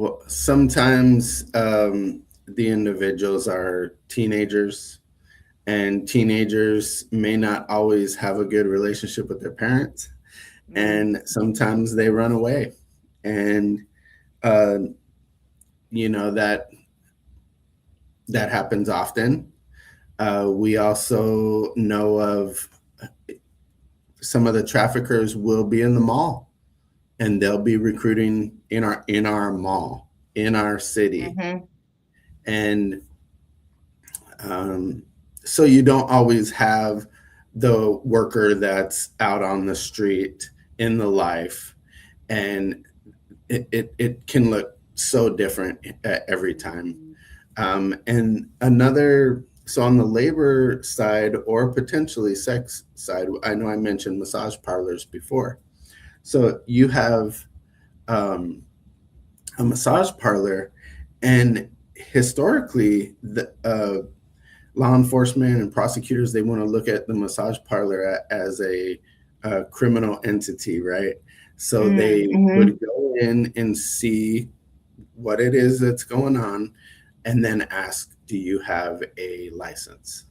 well, sometimes the individuals are teenagers, and teenagers may not always have a good relationship with their parents, and sometimes they run away. And uh, that happens often. We also know of some of the traffickers will be in the mall, and they'll be recruiting in our mall, in our city. Mhm. And so you don't always have the worker that's out on the street in the life, and it can look so different every time. And another, so on the labor side or potentially sex side, I know I mentioned massage parlors before. So you have a massage parlor, and historically, the law enforcement and prosecutors, they want to look at the massage parlor as a criminal entity, right? So they would go in and see what it is that's going on, and then ask, do you have a license?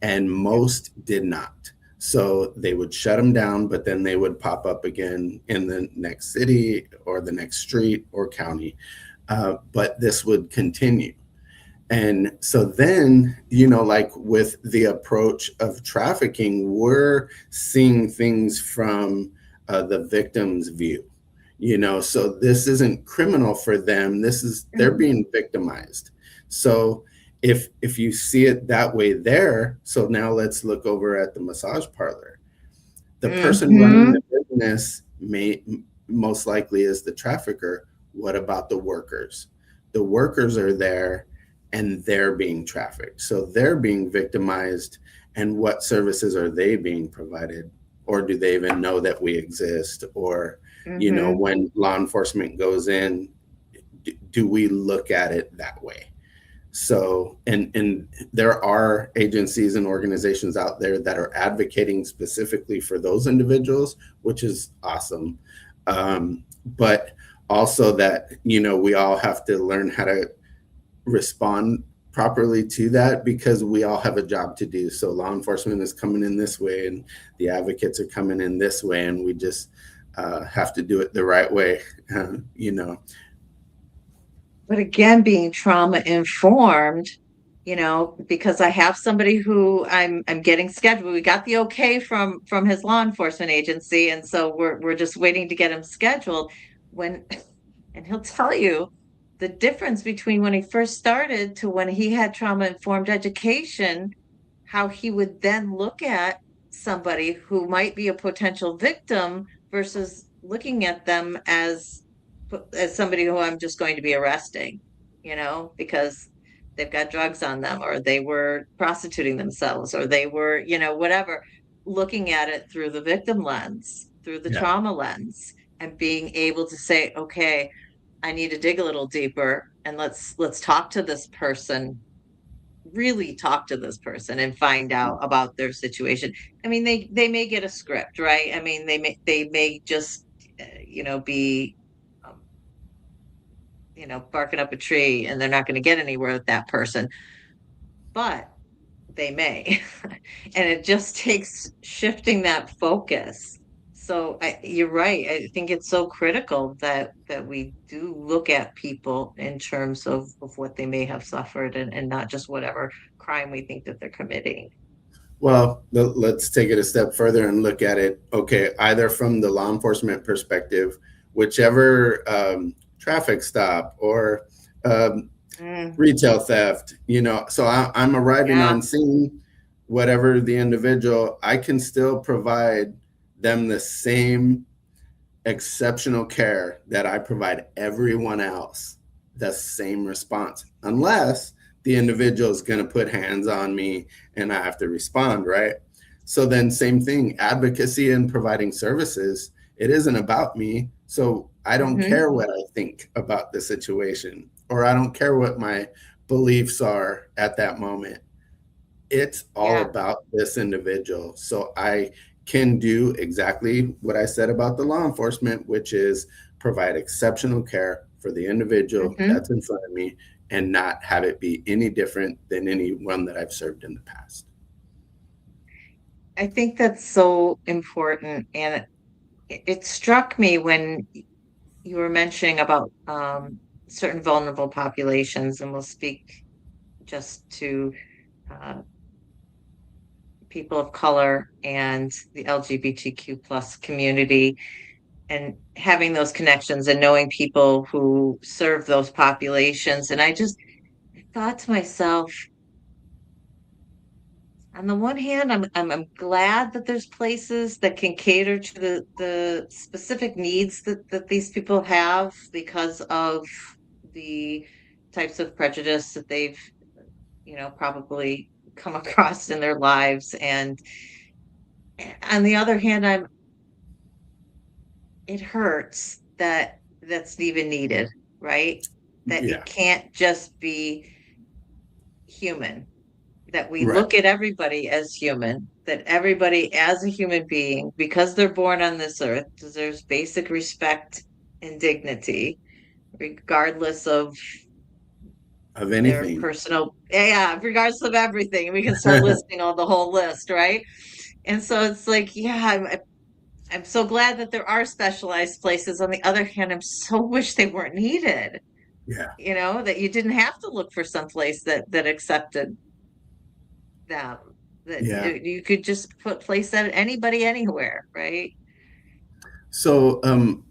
And most did not. So they would shut them down, but then they would pop up again in the next city or the next street or county. But this would continue. And so then, like with the approach of trafficking, we're seeing things from the victim's view. So this isn't criminal for them. They're being victimized. So if you see it that way there, so now let's look over at the massage parlor. The person running the business most likely is the trafficker. What about the workers? The workers are there and they're being trafficked. So they're being victimized. And what services are they being provided? Or do they even know that we exist? Or, when law enforcement goes in, do we look at it that way? So, and there are agencies and organizations out there that are advocating specifically for those individuals, which is awesome. But also that, we all have to learn how to respond properly to that, because we all have a job to do. So law enforcement is coming in this way and the advocates are coming in this way, and we just have to do it the right way, But again, being trauma informed, because I have somebody who I'm getting scheduled. We got the okay from his law enforcement agency, and so we're just waiting to get him scheduled. And he'll tell you the difference between when he first started to when he had trauma informed education, how he would then look at somebody who might be a potential victim versus looking at them as somebody who I'm just going to be arresting, because they've got drugs on them, or they were prostituting themselves, or they were, whatever, looking at it through the victim lens, through the trauma lens, and being able to say, okay, I need to dig a little deeper, and let's talk to this person, really talk to this person and find out about their situation. I mean, they may get a script, right? I mean, they may just be barking up a tree, and they're not going to get anywhere with that person, but they may. And it just takes shifting that focus. So you're right. I think it's so critical that we do look at people in terms of what they may have suffered, and not just whatever crime we think that they're committing. Well, let's take it a step further and look at it, okay, either from the law enforcement perspective, whichever traffic stop or retail theft, so I'm arriving on scene, whatever the individual, I can still provide them the same exceptional care that I provide everyone else, the same response, unless the individual is going to put hands on me and I have to respond, right? So then same thing, advocacy and providing services, it isn't about me. So I don't care what I think about the situation, or I don't care what my beliefs are at that moment. It's all about this individual. So I can do exactly what I said about the law enforcement, which is provide exceptional care for the individual that's in front of me, and not have it be any different than anyone that I've served in the past. I think that's so important. And it struck me when you were mentioning about certain vulnerable populations, and we'll speak just to people of color and the LGBTQ plus community, and having those connections and knowing people who serve those populations. And I thought to myself, on the one hand, I'm glad that there's places that can cater to the specific needs that these people have because of the types of prejudice that they've, probably come across in their lives. And on the other hand, it hurts that that's even needed, right? That Yeah. it can't just be human, that we Right. look at everybody as human, that everybody as a human being, because they're born on this earth, deserves basic respect and dignity, regardless of Of their anything. personal, yeah, regardless of everything. We can start listing all the whole list, right? And so it's like, yeah, I'm so glad that there are specialized places. On the other hand, I'm so wish they weren't needed, Yeah. that you didn't have to look for some place that accepted them, that Yeah. you could just place that anybody anywhere, right? So,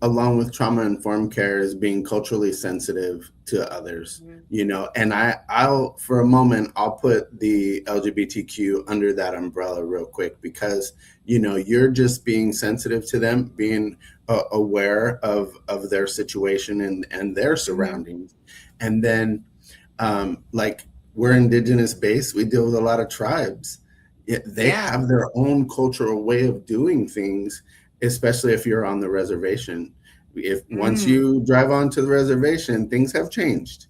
along with trauma informed care is being culturally sensitive to others, Mhm. and I'll, for a moment, I'll put the LGBTQ under that umbrella real quick because, you're just being sensitive to them, being aware of their situation and their Mhm. surroundings. And then, like, we're indigenous based, we deal with a lot of tribes. They Yeah. have their own cultural way of doing things, especially if you're on the reservation. If once Mm. you drive onto the reservation, things have changed.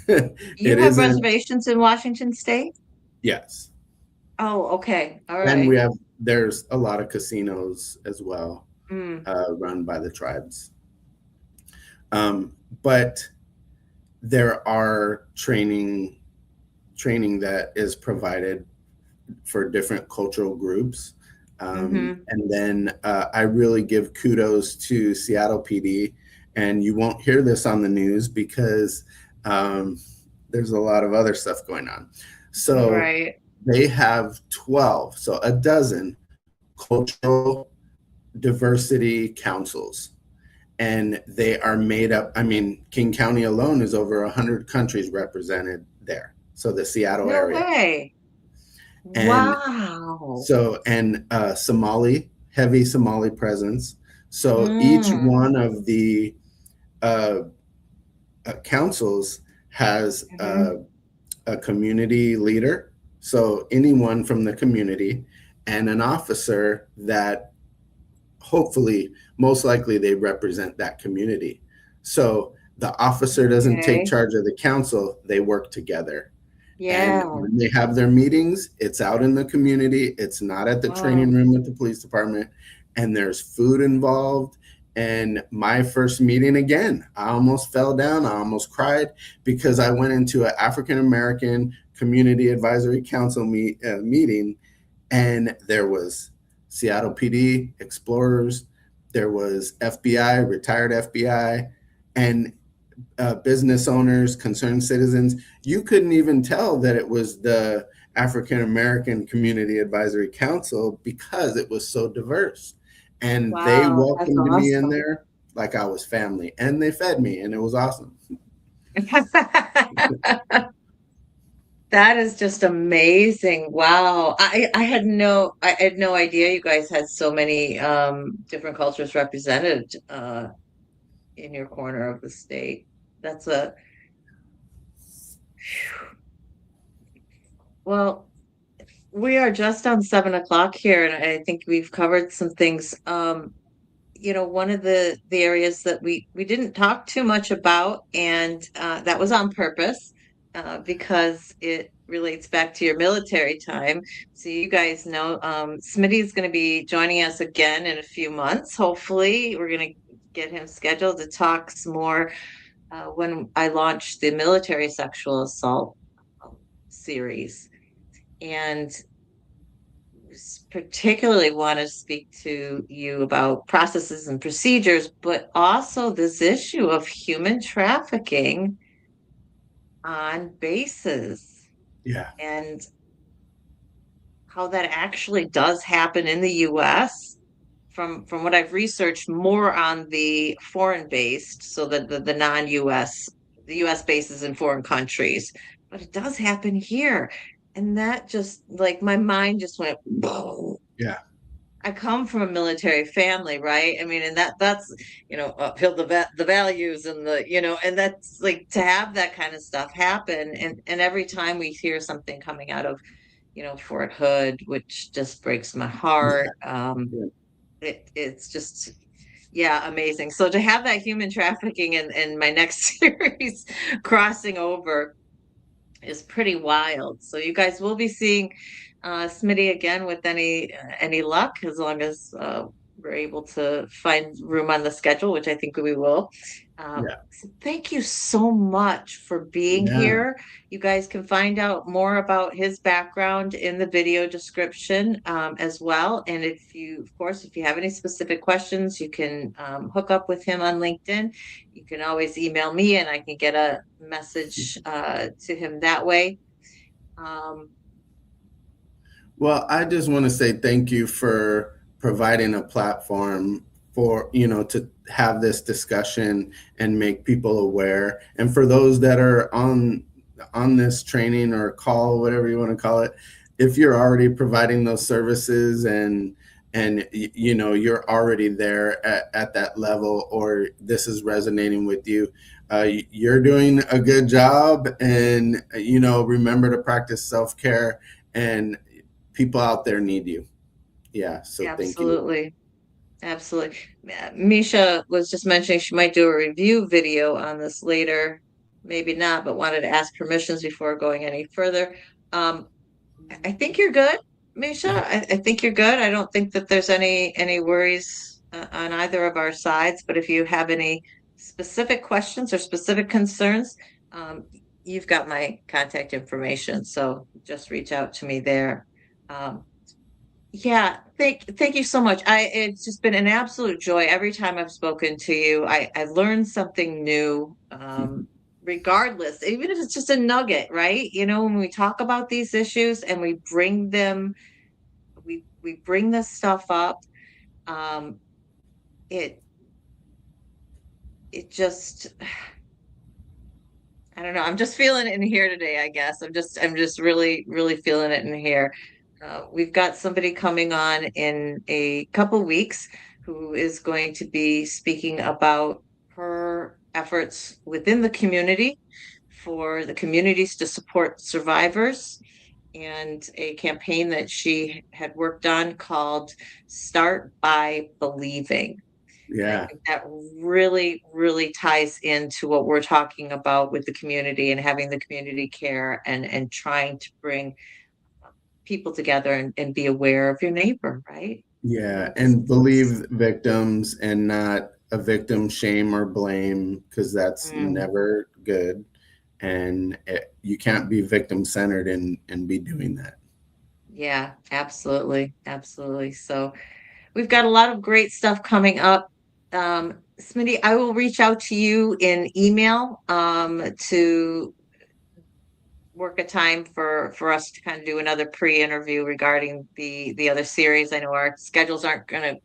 You It have isn't. reservations in Washington State? Yes. Oh, okay. All And right. there's a lot of casinos as well, Mm. run by the tribes. But there are training that is provided for different cultural groups. Hmm. And then I really give kudos to Seattle PD. And you won't hear this on the news because there's a lot of other stuff going on. So Right. they have 12, so a dozen cultural diversity councils. And they are made up. I mean, King County alone is over 100 countries represented there. So the Seattle No area. way. And Wow. and Somali, heavy Somali presence. So each Mm. one of the uh, councils has Hmm. a community leader. So anyone from the community and an officer that hopefully, most likely, they represent that community. So the officer doesn't take Okay. charge of the council, they work together. And Yeah. when they have their meetings, it's out in the community. It's not at the training Wow. room at the police department. And there's food involved. And my first meeting, again, I almost fell down. I almost cried because I went into an African American Community Advisory Council meeting, and there was Seattle PD, explorers, there was FBI, retired FBI, and business owners, concerned citizens. You couldn't even tell that it was the African American Community Advisory Council because it was so diverse. And they Wow. That's welcomed me in awesome. there like I was family, and they fed me, and it was awesome. That is just amazing. Wow. I had no idea you guys had so many different cultures represented in your corner of the state. That's a well, we are just on 7 o'clock here, and I think we've covered some things. One of the areas that we didn't talk too much about, and that was on purpose, because it relates back to your military time. So you guys know, Smitty is going to be joining us again in a few months. Hopefully, we're going to get him scheduled to talk some more when I launch the military sexual assault series. And particularly want to speak to you about processes and procedures, but also this issue of human trafficking on bases, Yeah. and how that actually does happen in the US. From what I've researched, more on the foreign based, so that the non-US, the US bases in foreign countries, but it does happen here. And that just, like, my mind just went, whoa. Yeah. I come from a military family, right? I mean, and that's, uphill the values and and that's like to have that kind of stuff happen. And every time we hear something coming out of, Fort Hood, which just breaks my Yeah. heart. Yeah. It's just, yeah, amazing. So to have that human trafficking in my next series crossing over is pretty wild. So you guys will be seeing Smitty again with any luck, as long as we're able to find room on the schedule, which I think we will. Yeah. So thank you so much for being Yeah. here. You guys can find out more about his background in the video description as well. And of course, if you have any specific questions, you can hook up with him on LinkedIn. You can always email me and I can get a message to him that way. Um, Well, I just want to say thank you for providing a platform for, to have this discussion and make people aware. And for those that are on this training or call, whatever you want to call it, if you're already providing those services and you're already there at that level, or this is resonating with you, you're doing a good job. And remember to practice self-care, and people out there need you. Yeah, so thank you. Absolutely. Absolutely. Misha was just mentioning she might do a review video on this later. Maybe not, but wanted to ask permissions before going any further. I think you're good, Misha. I think you're good. I don't think that there's any worries on either of our sides. But if you have any specific questions or specific concerns, um, you've got my contact information. So just reach out to me there. Um, yeah, thank you so much. It's just been an absolute joy every time I've spoken to you. I learned something new, regardless, even if it's just a nugget, right? When we talk about these issues and we bring this stuff up, um, it it just I don't know. I'm just feeling it in here today, I guess. I'm just really, really feeling it in here. We've got somebody coming on in a couple weeks who is going to be speaking about her efforts within the community for the communities to support survivors, and a campaign that she had worked on called Start by Believing. And I Yeah. think that really, really ties into what we're talking about with the community and having the community care and trying to bring people together and be aware of your neighbor, right? Yeah, Just, and believe victims and not a victim shame or blame, because that's mm, never good. And you can't be victim centered and be doing that. yeah, absolutely. Absolutely. So we've got a lot of great stuff coming up. Smitty, I will reach out to you in email to work a time for us to kind of do another pre-interview regarding the other series. I know our schedules aren't going to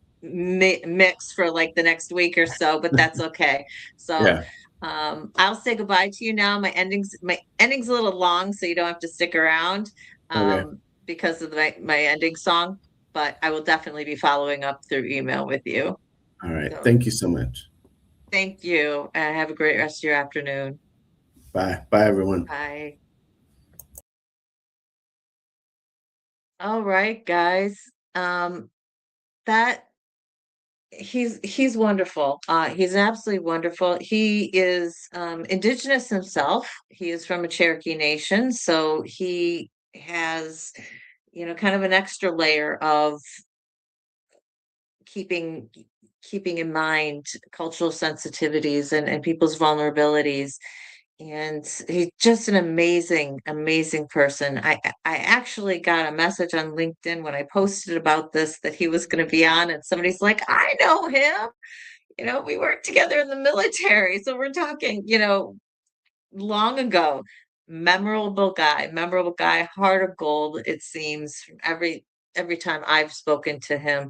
mix for like the next week or so, but that's okay. So Yeah. I'll say goodbye to you now. My ending's a little long, so you don't have to stick around Okay. because of my ending song, but I will definitely be following up through email with you. All right. So Thank you so much. thank you, and have a great rest of your afternoon. Bye. Bye, everyone. Bye. All right, guys. That he's wonderful. He's absolutely wonderful. He is indigenous himself. He is from a Cherokee nation, so he has, kind of an extra layer of keeping keeping in mind cultural sensitivities and people's vulnerabilities. And he's just an amazing, amazing person. I actually got a message on LinkedIn when I posted about this that he was going to be on, and somebody's like, I know him. We worked together in the military. So we're talking, long ago. Memorable guy, heart of gold, it seems, from every time I've spoken to him,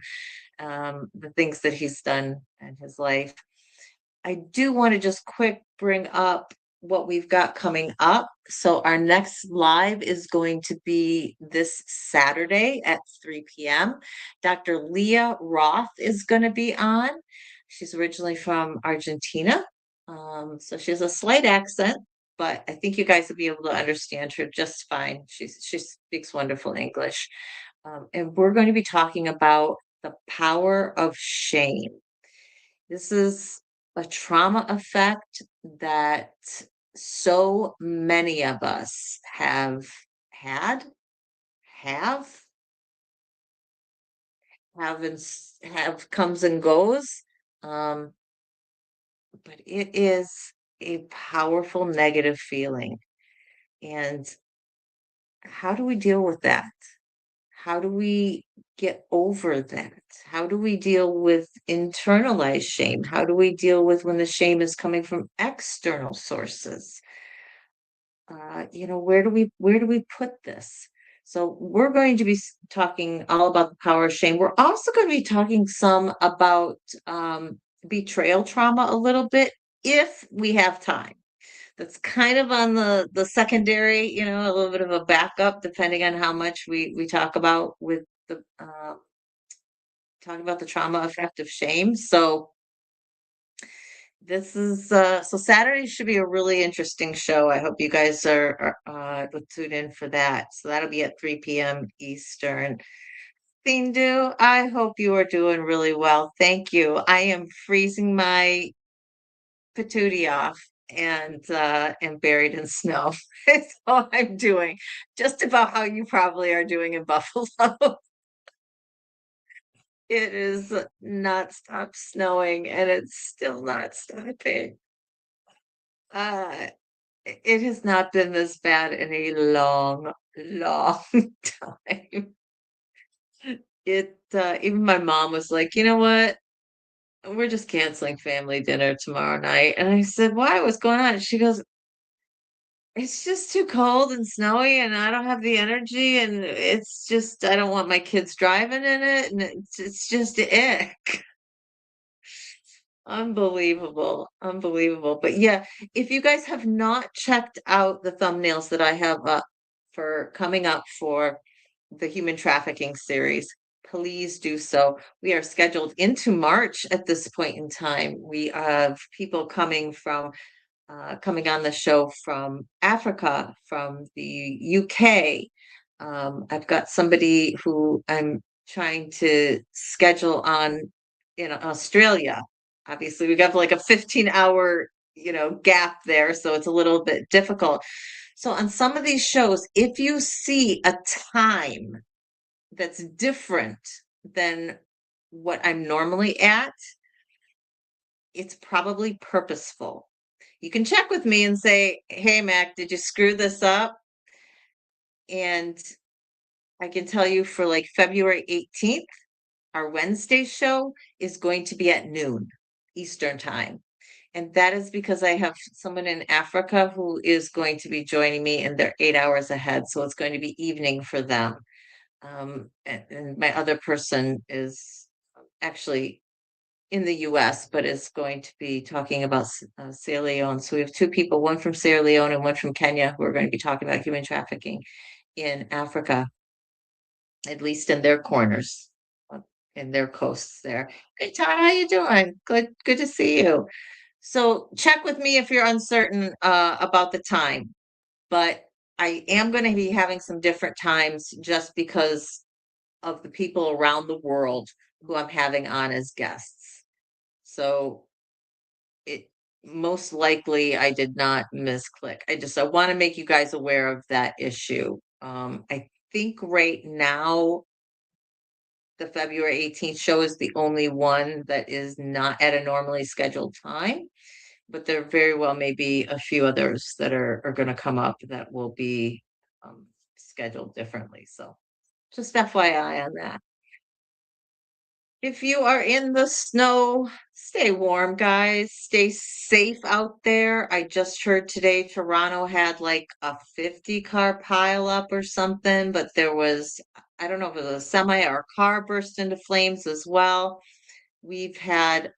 the things that he's done in his life. I do want to just quick bring up what we've got coming up. So our next live is going to be this Saturday at 3 p.m. Dr. Leah Roth is going to be on. She's originally from Argentina. So she has a slight accent, but I think you guys will be able to understand her just fine. She speaks wonderful English. And we're going to be talking about the power of shame. This is a trauma effect that so many of us have had, have, have comes and goes. Um, but it is a powerful negative feeling. And how do we deal with that? How do we get over that? How do we deal with internalized shame? How do we deal with when the shame is coming from external sources? Where do we put this? So we're going to be talking all about the power of shame. We're also going to be talking some about betrayal trauma a little bit if we have time. That's kind of on the secondary, a little bit of a backup, depending on how much we talk about with the talking about the trauma effect of shame. So this is so Saturday should be a really interesting show. I hope you guys will tune in for that. So that'll be at 3 p.m. Eastern. Thindu, I hope you are doing really well. Thank you. I am freezing my patootie off and buried in snow. That's all I'm doing. Just about how you probably are doing in Buffalo. It is not stop snowing and it's still not stopping. Uh, it has not been this bad in a long, long time. Even my mom was like, you know what? We're just canceling family dinner tomorrow night. And I said, why? What's going on? She goes, it's just too cold and snowy, and I don't have the energy, and it's just I don't want my kids driving in it, and it's just ick. Unbelievable, unbelievable. But yeah, if you guys have not checked out the thumbnails that I have up for coming up for the human trafficking series, please do so. We are scheduled into March at this point in time. We have people coming on the show from Africa, from the UK. I've got somebody who I'm trying to schedule on in Australia. Obviously, we got like a 15-hour, gap there, so it's a little bit difficult. So on some of these shows, if you see a time that's different than what I'm normally at, it's probably purposeful. You can check with me and say, hey, Mac, did you screw this up? And I can tell you for like February 18th, our Wednesday show is going to be at noon Eastern time. And that is because I have someone in Africa who is going to be joining me, and they're 8 hours ahead. So it's going to be evening for them. And my other person is actually in the US, but is going to be talking about Sierra Leone. So we have two people, one from Sierra Leone and one from Kenya, who are going to be talking about human trafficking in Africa, at least in their corners, in their coasts there. Hey, Todd, how you doing? Good to see you. So check with me if you're uncertain about the time, but I am going to be having some different times just because of the people around the world who I'm having on as guests. So it most likely I did not misclick. I want to make you guys aware of that issue. I think right now the February 18th show is the only one that is not at a normally scheduled time, but there very well may be a few others that are going to come up that will be scheduled differently. So just FYI on that. If you are in the snow, stay warm, guys. Stay safe out there. I just heard today Toronto had like a 50-car pileup or something, but there was, I don't know if it was a semi or a car burst into flames as well. We've had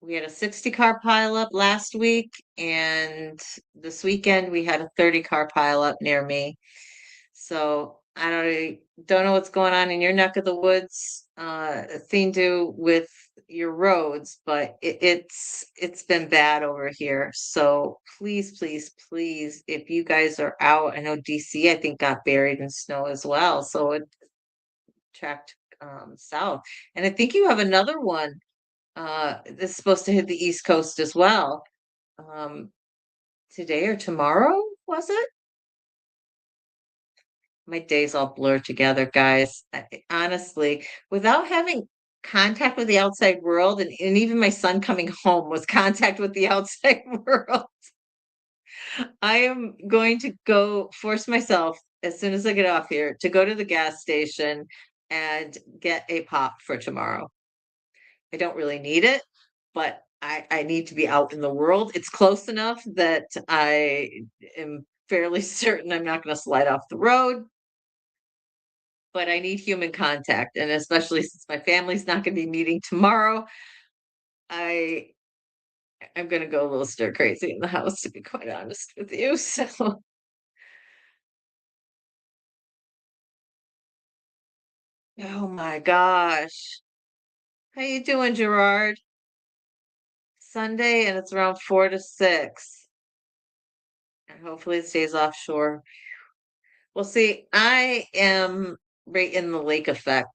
we had a 60 car pileup last week, and this weekend we had a 30 car pileup near me. So I don't know what's going on in your neck of the woods, thing to with your roads, but it's been bad over here. So please, please, please, if you guys are out, I know DC I think got buried in snow as well. So it tracked south. And I think you have another one that's supposed to hit the East Coast as well. Um, Today or tomorrow, was it? My days all blur together, guys. Honestly, without having contact with the outside world, and even my son coming home was contact with the outside world. I am going to go force myself as soon as I get off here to go to the gas station and get a pop for tomorrow. I don't really need it, but I need to be out in the world. It's close enough that I am fairly certain I'm not going to slide off the road, but I need human contact. And especially since my family's not going to be meeting tomorrow, I I'm going to go a little stir crazy in the house, to be quite honest with you. So, oh my gosh. How you doing, Gerard? Sunday, and it's around 4 to 6. And hopefully it stays offshore. Well, see, I am right in the lake effect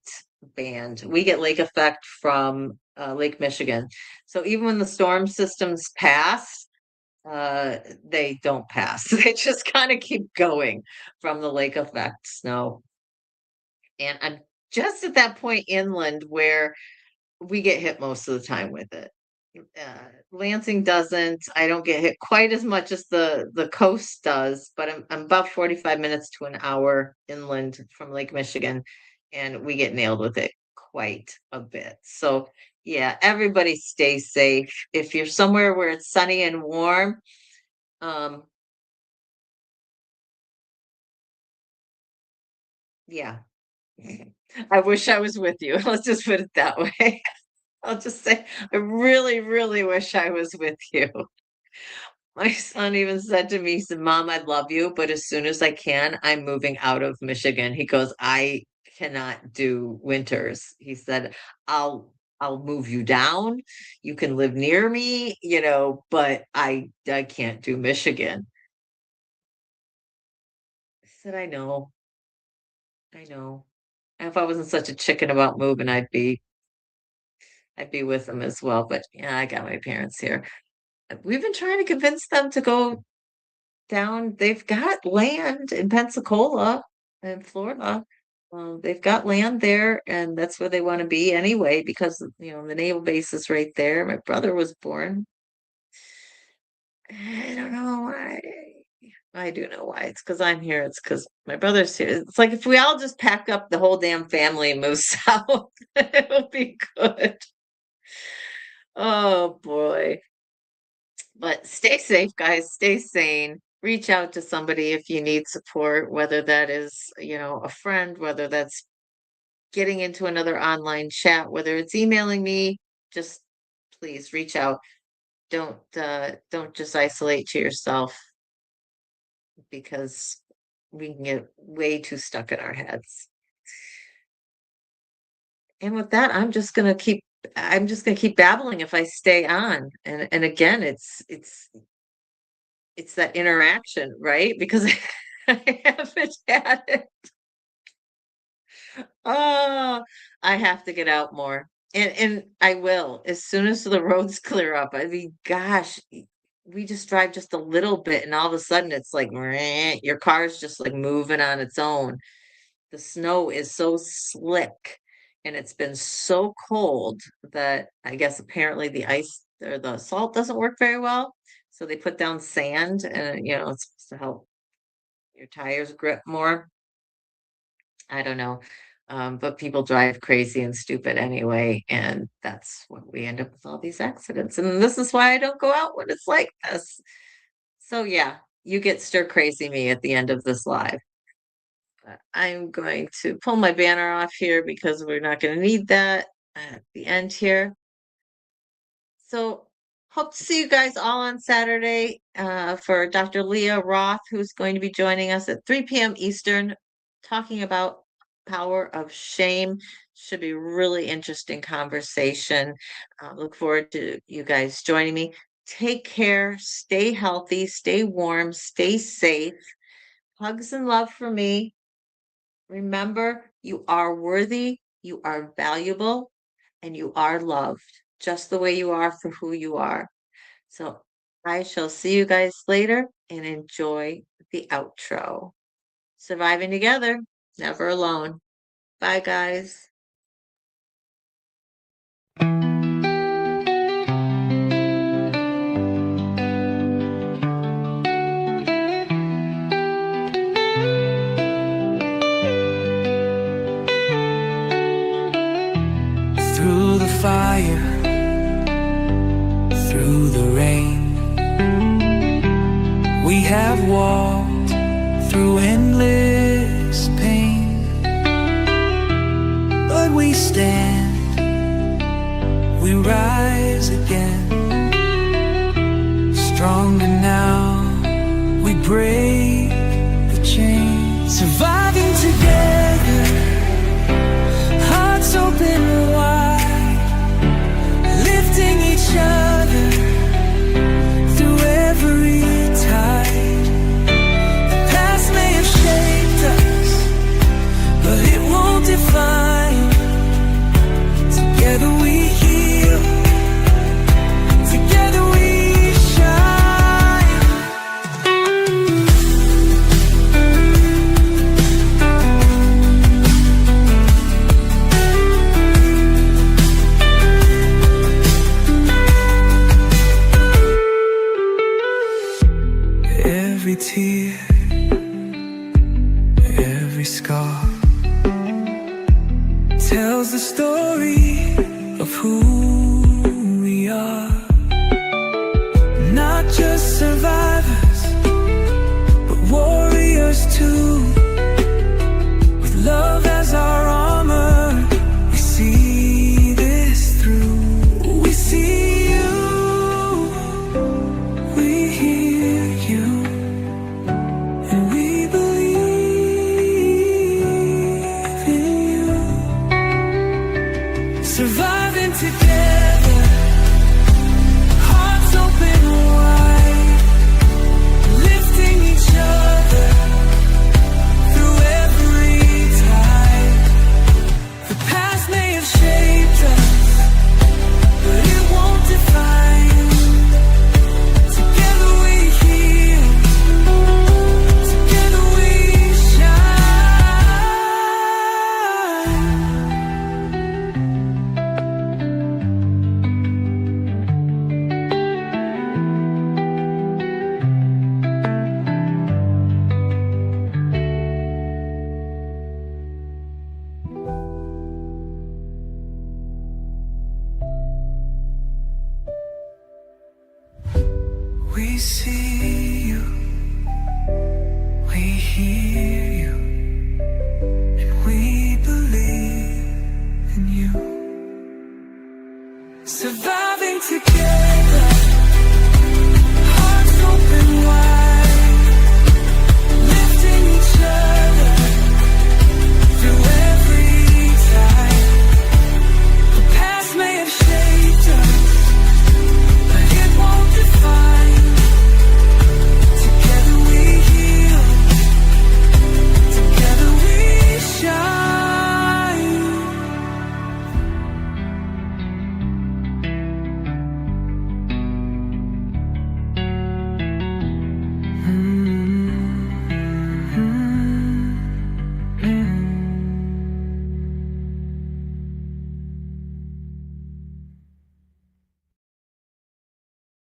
band. We get lake effect from Lake Michigan. So even when the storm systems pass, they don't pass. They just kind of keep going from the lake effect snow. And I'm just at that point inland where we get hit most of the time with it. Lansing doesn't. I don't get hit quite as much as the coast does, but I'm about 45 minutes to an hour inland from Lake Michigan, and we get nailed with it quite a bit. So yeah, everybody stay safe. If you're somewhere where it's sunny and warm, um, yeah. I wish I was with you. Let's just put it that way. I'll just say I really, really wish I was with you. My son even said to me, he said, Mom, I love you, but as soon as I can, I'm moving out of Michigan. He goes, I cannot do winters. He said, I'll move you down. You can live near me, but I can't do Michigan. I said, I know. If I wasn't such a chicken about moving, I'd be with them as well. But yeah, I got my parents here. We've been trying to convince them to go down. They've got land in Pensacola in Florida. They've got land there, and that's where they want to be anyway, because the naval base is right there. My brother was born. I don't know why. I do know why. It's because I'm here. It's because my brother's here. It's like if we all just pack up the whole damn family and move south, it'll be good. Oh boy. But stay safe, guys. Stay sane. Reach out to somebody if you need support, whether that is, a friend, whether that's getting into another online chat, whether it's emailing me, just please reach out. Don't just isolate to yourself, because we can get way too stuck in our heads. And with that, I'm just gonna keep babbling if I stay on. And again, it's that interaction, right? Because I haven't had it. Oh, I have to get out more. And I will as soon as the roads clear up. I mean, gosh, we just drive just a little bit and all of a sudden it's like "Meh," your car's just like moving on its own. The snow is so slick and it's been so cold that I guess apparently the ice or the salt doesn't work very well. So they put down sand, and it's supposed to help your tires grip more. I don't know. But people drive crazy and stupid anyway, and that's what we end up with all these accidents. And this is why I don't go out when it's like this. So yeah, you get stir crazy me at the end of this live. I'm going to pull my banner off here because we're not going to need that at the end here. So hope to see you guys all on Saturday for Dr. Leah Roth, who's going to be joining us at 3 p.m. Eastern, talking about power of shame. Should be really interesting conversation. Look forward to you guys joining me. Take care, stay healthy, stay warm, stay safe. Hugs and love for me. Remember, you are worthy, you are valuable, and you are loved just the way you are for who you are. So I shall see you guys later and enjoy the outro. Surviving together, never alone. Bye, guys. Through the fire, through the rain, we have walked through endless pain, but we stand, we rise again, stronger now, we break the chain, surviving together, hearts open wide, lifting each other through every tide. The past may have shaped us, but it won't define. Together we heal, together we shine. Every tear, every scar tells the story of who we are. Not just survivors, but warriors too. With love as our armor, we see this through. We see you, we hear you, and we believe in you. Surviving together, hearts open wide, lifting each other through every tide. The past may have shaped us, but it won't define. Together we heal, together we shine. We see you, we hear you, and we believe in you. Surviving together.